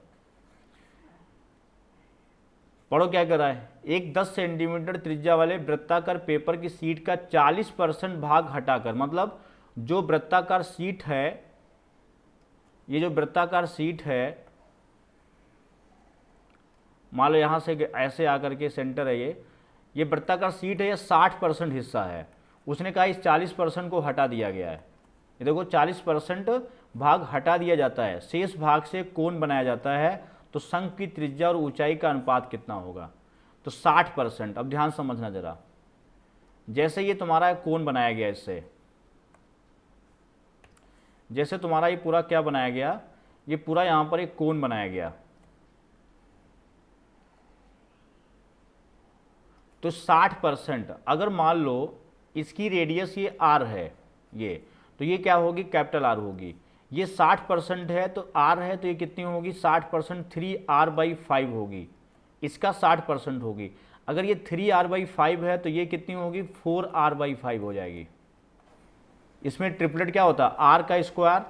पढ़ो क्या कर रहा है। एक 10 सेंटीमीटर त्रिज्या वाले वृत्ताकार पेपर की शीट का 40% भाग हटाकर, मतलब जो वृत्ताकार शीट है, ये जो वृत्ताकार शीट है, मान लो यहां से ऐसे आकर के सेंटर है, ये वृत्ताकार शीट है, ये 60% हिस्सा है। उसने कहा इस 40% को हटा दिया गया है। ये देखो 40% भाग हटा दिया जाता है, शेष भाग से कोण बनाया जाता है। तो शंकु की त्रिज्या और ऊंचाई का अनुपात कितना होगा? तो 60%। अब ध्यान समझना जरा, जैसे ये तुम्हारा कोण बनाया गया, इससे जैसे तुम्हारा ये पूरा क्या बनाया गया, ये पूरा यहां पर एक कोण बनाया गया, तो 60%। अगर मान लो इसकी रेडियस ये आर है, ये तो ये क्या होगी? कैपिटल आर होगी। ये 60% है तो आर है, तो ये कितनी होगी? 60% 3r/5 होगी। इसका 60% होगी। अगर ये 3r/5 है तो ये कितनी होगी? 4r/5 हो जाएगी। इसमें ट्रिपलेट क्या होता है? आर का स्क्वायर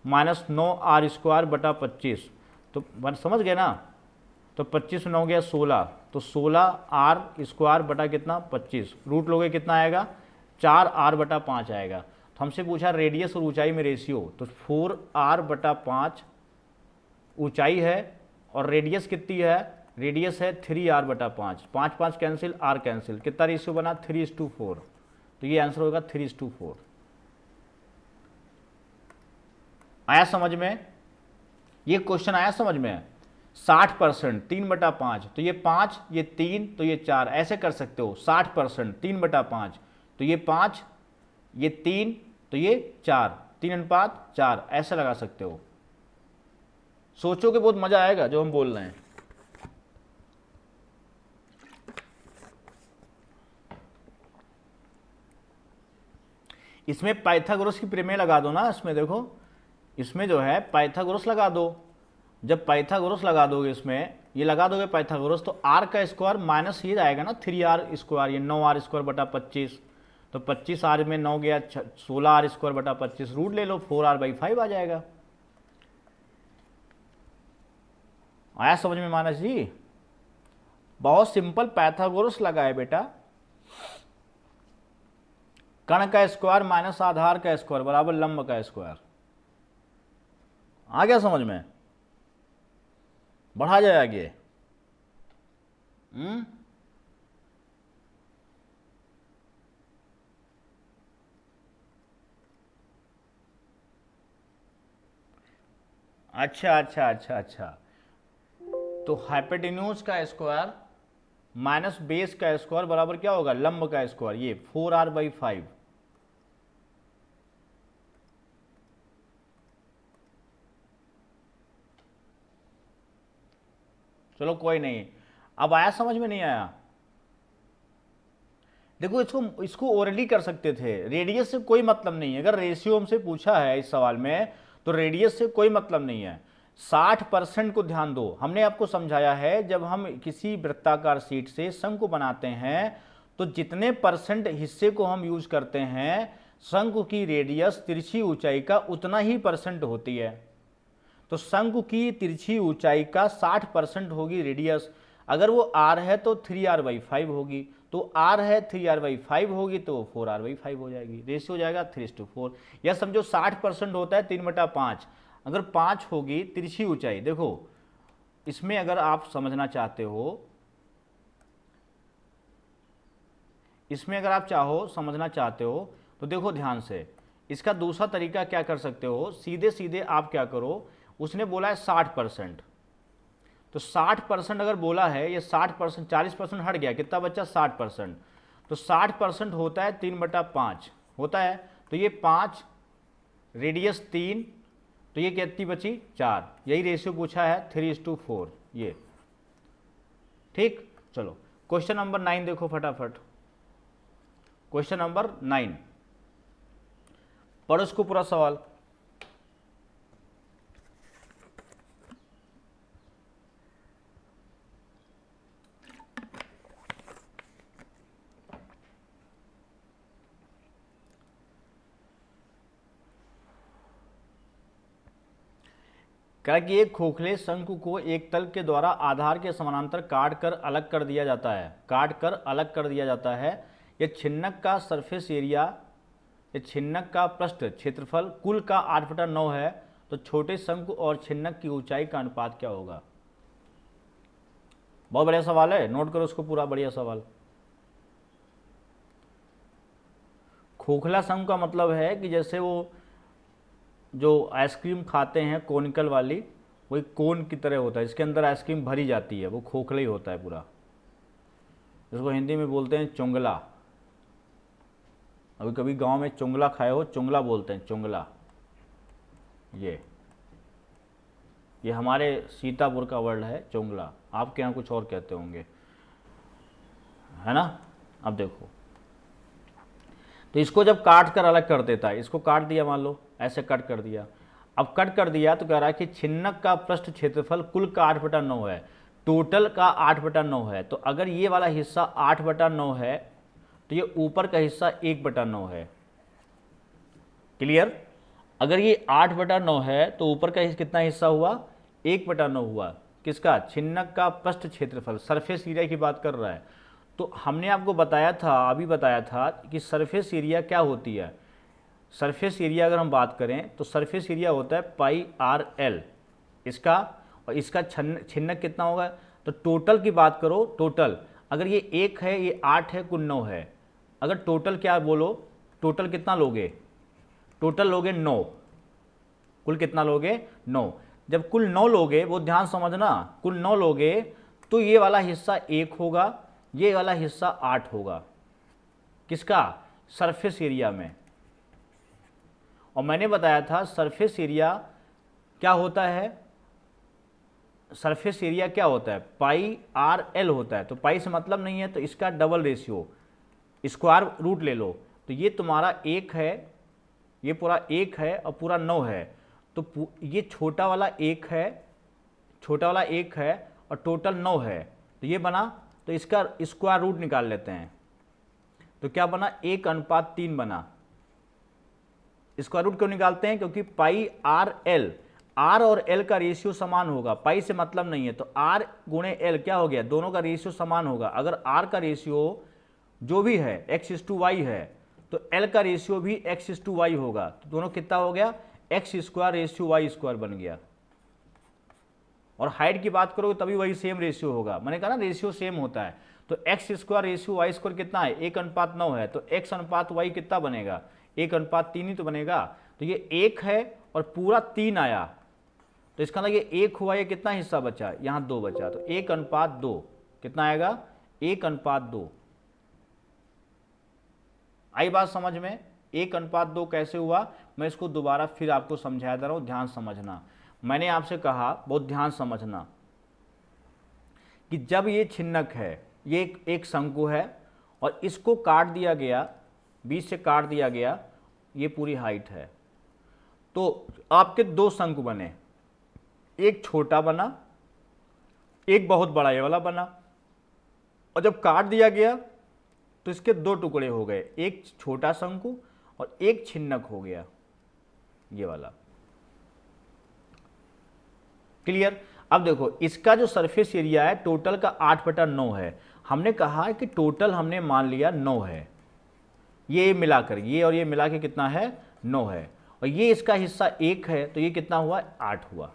माइनस 9r स्क्वायर बटा 25। तो समझ गए ना? तो 25 9 गया 16, तो 16r स्क्वायर बटा कितना? 25। रूट लोगे कितना आएगा? 4r/5 आएगा। तो हमसे पूछा रेडियस और ऊंचाई में रेशियो, तो 4r/5 ऊंचाई है, और रेडियस कितनी है? रेडियस है 3r/5। 5 5 कैंसिल, r कैंसिल, कितना रेशियो बना? 3:4। तो ये आंसर होगा 3:4। आया समझ में? ये क्वेश्चन आया समझ में? 60% 3/5, तो ये 5, ये 3, तो ये 4, ऐसे कर सकते हो। 60% 3/5, तो ये 5, ये 3, तो ये 4, 3:4, ऐसे लगा सकते हो। सोचोगे बहुत मजा आएगा जो हम बोल रहे हैं। इसमें पाइथागोरस की प्रमेय लगा दो ना, इसमें देखो, इसमें जो है पाइथागोरस लगा दो। जब पाइथागोरस लगा दोगे इसमें, ये लगा दोगे पाइथागोरस, तो आर का स्क्वायर माइनस ये आएगा ना 3r², ये 9r² बटा 25, तो 25r में 9 गया 16r² बटा 25, रूट ले लो 4r/5 आ जाएगा। आया समझ में मानस जी? बहुत सिंपल पाइथागोरस लगा है बेटा। कण का स्क्वायर माइनस आधार का स्क्वायर बराबर लंब का स्क्वायर। आ गया समझ में? बढ़ा जाए आगे। अच्छा अच्छा अच्छा अच्छा, तो हाइपोटेन्यूज का स्क्वायर माइनस बेस का स्क्वायर बराबर क्या होगा? लंब का स्क्वायर, ये 4r/5। चलो कोई नहीं, अब आया समझ में? नहीं आया? देखो इसको इसको ओरली कर सकते थे, रेडियस से कोई मतलब नहीं है। अगर रेशियो हमसे पूछा है इस सवाल में तो रेडियस से कोई मतलब नहीं है। 60% को ध्यान दो, हमने आपको समझाया है जब हम किसी वृत्ताकार शीट से शंकु बनाते हैं तो जितने परसेंट हिस्से को हम यूज करते हैं, शंकु की रेडियस तिरछी ऊंचाई का उतना ही परसेंट होती है। तो शंकु की तिरछी ऊंचाई का 60% होगी रेडियस। अगर वो r है तो 3r/5 होगी, तो r है 3r/5 होगी तो 4r/5 हो जाएगी। रेशियो हो जाएगा 3:4। या समझो 60% होता है 3/5। अगर 5 होगी तिरछी ऊंचाई, देखो इसमें अगर आप समझना चाहते हो, इसमें अगर आप समझना चाहते हो तो देखो ध्यान से, इसका दूसरा तरीका क्या कर सकते हो, सीधे सीधे आप क्या करो, उसने बोला है 60%, तो 60% अगर बोला है, ये 60%, 40% हट गया, कितना बचा? 60%। तो 60% होता है 3/5 होता है, तो ये 5, रेडियस 3, तो ये कितनी बची? 4। यही रेशियो पूछा है 3:4 ये। ठीक, चलो क्वेश्चन नंबर 9 देखो फटाफट। क्वेश्चन नंबर 9 पढ़ो इसको पूरा सवाल। कहा कि एक खोखले शंकु को एक तल के द्वारा आधार के समानांतर काट कर अलग कर दिया जाता है। यह छिन्नक का सरफेस एरिया, यह छिन्नक का पृष्ठ क्षेत्रफल कुल का 8/9 है, तो छोटे शंकु और छिन्नक की ऊंचाई का अनुपात क्या होगा? बहुत बढ़िया सवाल है, नोट करो उसको पूरा, बढ़िया सवाल। खोखला शंकु का मतलब है कि जैसे वो जो आइसक्रीम खाते हैं कोनिकल वाली, वही कोन की तरह होता है, इसके अंदर आइसक्रीम भरी जाती है, वो खोखला ही होता है पूरा। इसको हिंदी में बोलते हैं चुंगला। अभी कभी गांव में चुंगला खाए हो? चुंगला बोलते हैं, चुंगला। ये हमारे सीतापुर का वर्ड है चुंगला, आपके यहाँ कुछ और कहते होंगे, है ना? अब देखो, तो इसको जब काट कर अलग कर देता है, इसको काट दिया, मान लो ऐसे कट कर दिया। अब कट कर दिया तो कह रहा है कि छिन्नक का पृष्ठ क्षेत्रफल कुल का 8/9 है, टोटल का 8/9 है। तो अगर ये वाला हिस्सा 8/9 है तो ये ऊपर का हिस्सा 1/9 है। क्लियर? अगर ये 8/9 है तो ऊपर का कितना हिस्सा हुआ? 1/9 हुआ। किसका? छिन्नक का पृष्ठ क्षेत्रफल, सरफेस एरिया की बात कर रहा है। तो हमने आपको बताया था, अभी बताया था कि सरफेस एरिया क्या होती है। सरफेस एरिया अगर हम बात करें तो सरफेस एरिया होता है πr/l इसका, और इसका छिन्नक कितना होगा? तो टोटल की बात करो, टोटल अगर ये 1 है, ये 8 है, कुल 9 है। अगर टोटल क्या बोलो, टोटल कितना लोगे? टोटल लोगे 9। कुल कितना लोगे? 9। जब कुल 9 लोगे, वो ध्यान समझना, कुल 9 लोगे तो ये वाला हिस्सा 1 होगा, ये वाला हिस्सा 8 होगा। किसका? सरफेस एरिया में। और मैंने बताया था सरफेस एरिया क्या होता है, सरफेस एरिया क्या होता है? πr/l होता है। तो पाई से मतलब नहीं है, तो इसका डबल रेशियो, स्क्वायर रूट ले लो। तो ये तुम्हारा 1 है, ये पूरा 1 है और पूरा 9 है, तो ये छोटा वाला 1 है छोटा वाला 1 है और टोटल 9 है, तो ये बना, तो इसका स्क्वायर रूट निकाल लेते हैं। तो क्या बना, 1:3 बना। स्क्वायर रूट क्यों निकालते हैं, क्योंकि पाई आर एल, आर और एल का रेशियो समान होगा, पाई से मतलब नहीं है, तो आर गुणे एल क्या हो गया, दोनों का रेशियो समान होगा। अगर आर का रेशियो जो भी है x/y है, तो एल का रेशियो भी x/y होगा, तो दोनों कितना हो गया, x² बन गया। और हाइट की बात करोगे तभी वही सेम रेशियो होगा, मैंने कहा ना रेशियो सेम होता है। तो x² कितना है, 1:9 है, तो x/y कितना बनेगा, 1:3 ही तो बनेगा। तो ये 1 है और पूरा 3 आया, तो इसका मतलब ये 1 हुआ, ये कितना हिस्सा बचा, यहाँ 2 बचा, तो 1:2 कितना आएगा, 1:2। आई बात समझ में, 1:2 कैसे हुआ, मैं इसको दोबारा फिर आपको समझा दे रहा हूं, ध्यान समझना। मैंने आपसे कहा, बहुत ध्यान समझना, कि जब ये छिन्नक है, ये एक शंकु है और इसको काट दिया गया, बीच से काट दिया गया, ये पूरी हाइट है, तो आपके 2 शंकु बने, एक छोटा बना, एक बहुत बड़ा ये वाला बना, और जब काट दिया गया तो इसके 2 टुकड़े हो गए, एक छोटा शंकु और एक छिन्नक हो गया ये वाला। क्लियर। अब देखो इसका जो सरफेस एरिया है टोटल का 8/9 है, हमने कहा है कि टोटल हमने मान लिया 9 है, ये मिलाकर, ये और ये मिला के कितना है, 9 है, और ये इसका हिस्सा 1 है, तो ये कितना हुआ, 8 हुआ।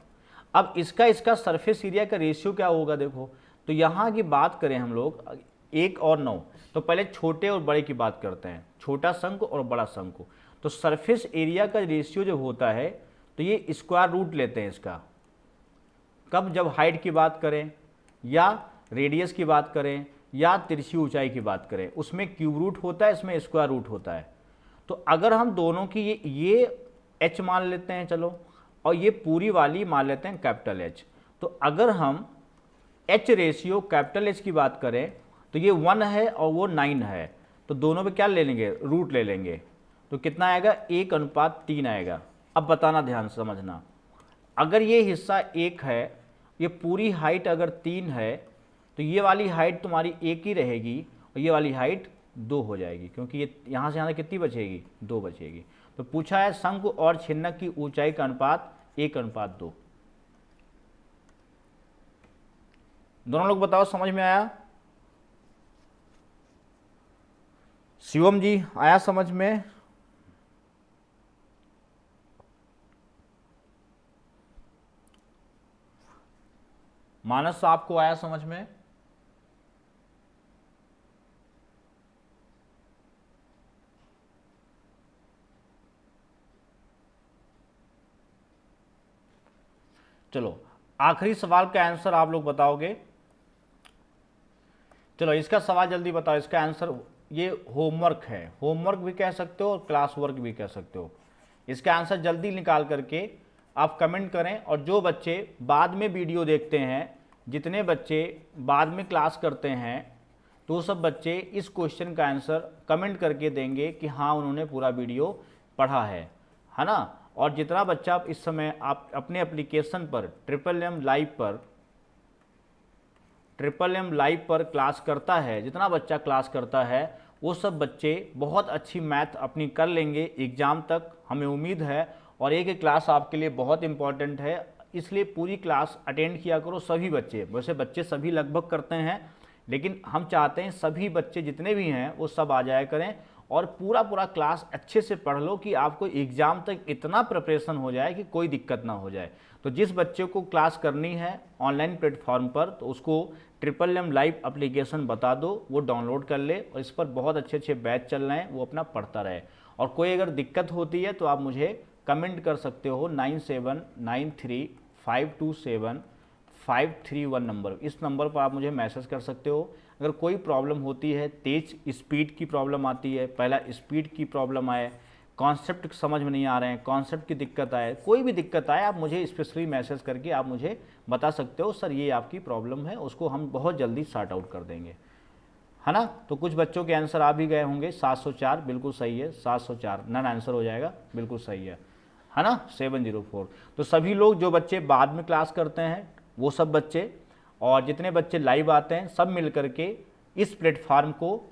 अब इसका सरफेस एरिया का रेशियो क्या होगा, देखो, तो यहाँ की बात करें हम लोग 1 और 9, तो पहले छोटे और बड़े की बात करते हैं, छोटा शंकु और बड़ा शंकु। तो सरफेस एरिया का रेशियो जो होता है, तो ये स्क्वायर रूट लेते हैं इसका, कब, जब हाइट की बात करें या रेडियस की बात करें या तिरछी ऊंचाई की बात करें, उसमें क्यूब रूट होता है, इसमें स्क्वायर रूट होता है। तो अगर हम दोनों की ये h मान लेते हैं, चलो, और ये पूरी वाली मान लेते हैं कैपिटल H, तो अगर हम H रेशियो कैपिटल H की बात करें तो ये 1 है और वो 9 है, तो दोनों पे क्या ले लेंगे, रूट ले लेंगे, तो कितना आएगा, 1:3 आएगा। अब बताना, ध्यान समझना, अगर ये हिस्सा 1 है, ये पूरी हाइट अगर 3 है, तो ये वाली हाइट तुम्हारी 1 ही रहेगी और ये वाली हाइट 2 हो जाएगी, क्योंकि ये यहाँ से यहाँ तक कितनी बचेगी, 2 बचेगी। तो पूछा है शंकु और छिन्नक की ऊंचाई का अनुपात 1:2। दोनों लोग बताओ, समझ में आया? शिवम जी आया समझ में? मानस आपको आया समझ में? चलो आखिरी सवाल का आंसर आप लोग बताओगे। चलो इसका सवाल जल्दी बताओ, इसका आंसर, ये होमवर्क है, होमवर्क भी कह सकते हो और क्लास वर्क भी कह सकते हो। इसका आंसर जल्दी निकाल करके आप कमेंट करें, और जो बच्चे बाद में वीडियो देखते हैं, जितने बच्चे बाद में क्लास करते हैं, तो वो सब बच्चे इस क्वेश्चन का आंसर कमेंट करके देंगे कि हाँ उन्होंने पूरा वीडियो पढ़ा है ना। और जितना बच्चा इस समय आप अपने एप्लीकेशन पर MMM लाइव पर क्लास करता है, जितना बच्चा क्लास करता है, वो सब बच्चे बहुत अच्छी मैथ अपनी कर लेंगे एग्ज़ाम तक, हमें उम्मीद है। और एक क्लास आपके लिए बहुत इंपॉर्टेंट है, इसलिए पूरी क्लास अटेंड किया करो सभी बच्चे। वैसे बच्चे सभी लगभग करते हैं, लेकिन हम चाहते हैं सभी बच्चे जितने भी हैं वो सब आ जाया करें, और पूरा क्लास अच्छे से पढ़ लो कि आपको एग्ज़ाम तक इतना प्रिपरेशन हो जाए कि कोई दिक्कत ना हो जाए। तो जिस बच्चे को क्लास करनी है ऑनलाइन प्लेटफॉर्म पर, तो उसको MMM लाइव एप्लीकेशन बता दो, वो डाउनलोड कर ले, और इस पर बहुत अच्छे बैच चल रहे हैं, वो अपना पढ़ता रहे। और कोई अगर दिक्कत होती है तो आप मुझे कमेंट कर सकते हो 9793527531 नंबर, इस नंबर पर आप मुझे मैसेज कर सकते हो। अगर कोई प्रॉब्लम होती है, तेज स्पीड की प्रॉब्लम आती है, पहला स्पीड की प्रॉब्लम आए, कॉन्सेप्ट समझ में नहीं आ रहे हैं, कॉन्सेप्ट की दिक्कत आए, कोई भी दिक्कत आए, आप मुझे स्पेशली मैसेज करके आप मुझे बता सकते हो, सर ये आपकी प्रॉब्लम है, उसको हम बहुत जल्दी सॉर्ट आउट कर देंगे, है ना। तो कुछ बच्चों के आंसर आ भी गए होंगे, 704 बिल्कुल सही है, 704 नन आंसर हो जाएगा, बिल्कुल सही है ना। 704। तो सभी लोग जो बच्चे बाद में क्लास करते हैं वो सब बच्चे और जितने बच्चे लाइव आते हैं सब मिल करके इस प्लेटफार्म को,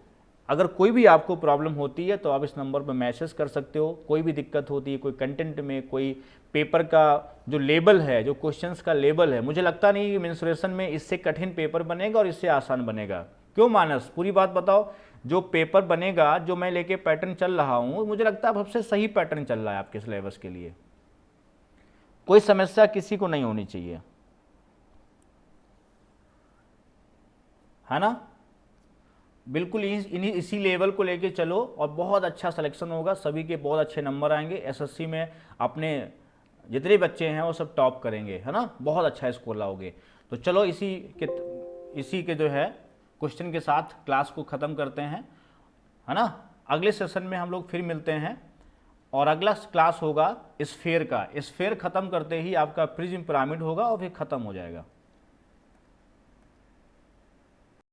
अगर कोई भी आपको प्रॉब्लम होती है तो आप इस नंबर पर मैसेज कर सकते हो। कोई भी दिक्कत होती है, कोई कंटेंट में, कोई पेपर का जो लेबल है, जो क्वेश्चंस का लेबल है, मुझे लगता नहीं कि मेंसुरेशन में इससे कठिन पेपर बनेगा और इससे आसान बनेगा। क्यों मानस, पूरी बात बताओ। जो पेपर बनेगा, जो मैं लेके पैटर्न चल रहा हूँ, मुझे लगता है सबसे सही पैटर्न चल रहा है आपके सिलेबस के लिए। कोई समस्या किसी को नहीं होनी चाहिए, है ना। बिल्कुल इसी लेवल को लेके चलो और बहुत अच्छा सिलेक्शन होगा, सभी के बहुत अच्छे नंबर आएंगे। एसएससी में अपने जितने बच्चे हैं वो सब टॉप करेंगे, है ना, बहुत अच्छा स्कोर लाओगे। तो चलो इसी के जो है क्वेश्चन के साथ क्लास को ख़त्म करते हैं, है ना। अगले सेशन में हम लोग फिर मिलते हैं और अगला क्लास होगा स्फेयर का। स्फेयर ख़त्म करते ही आपका प्रिज्म पिरामिड होगा और फिर ख़त्म हो जाएगा।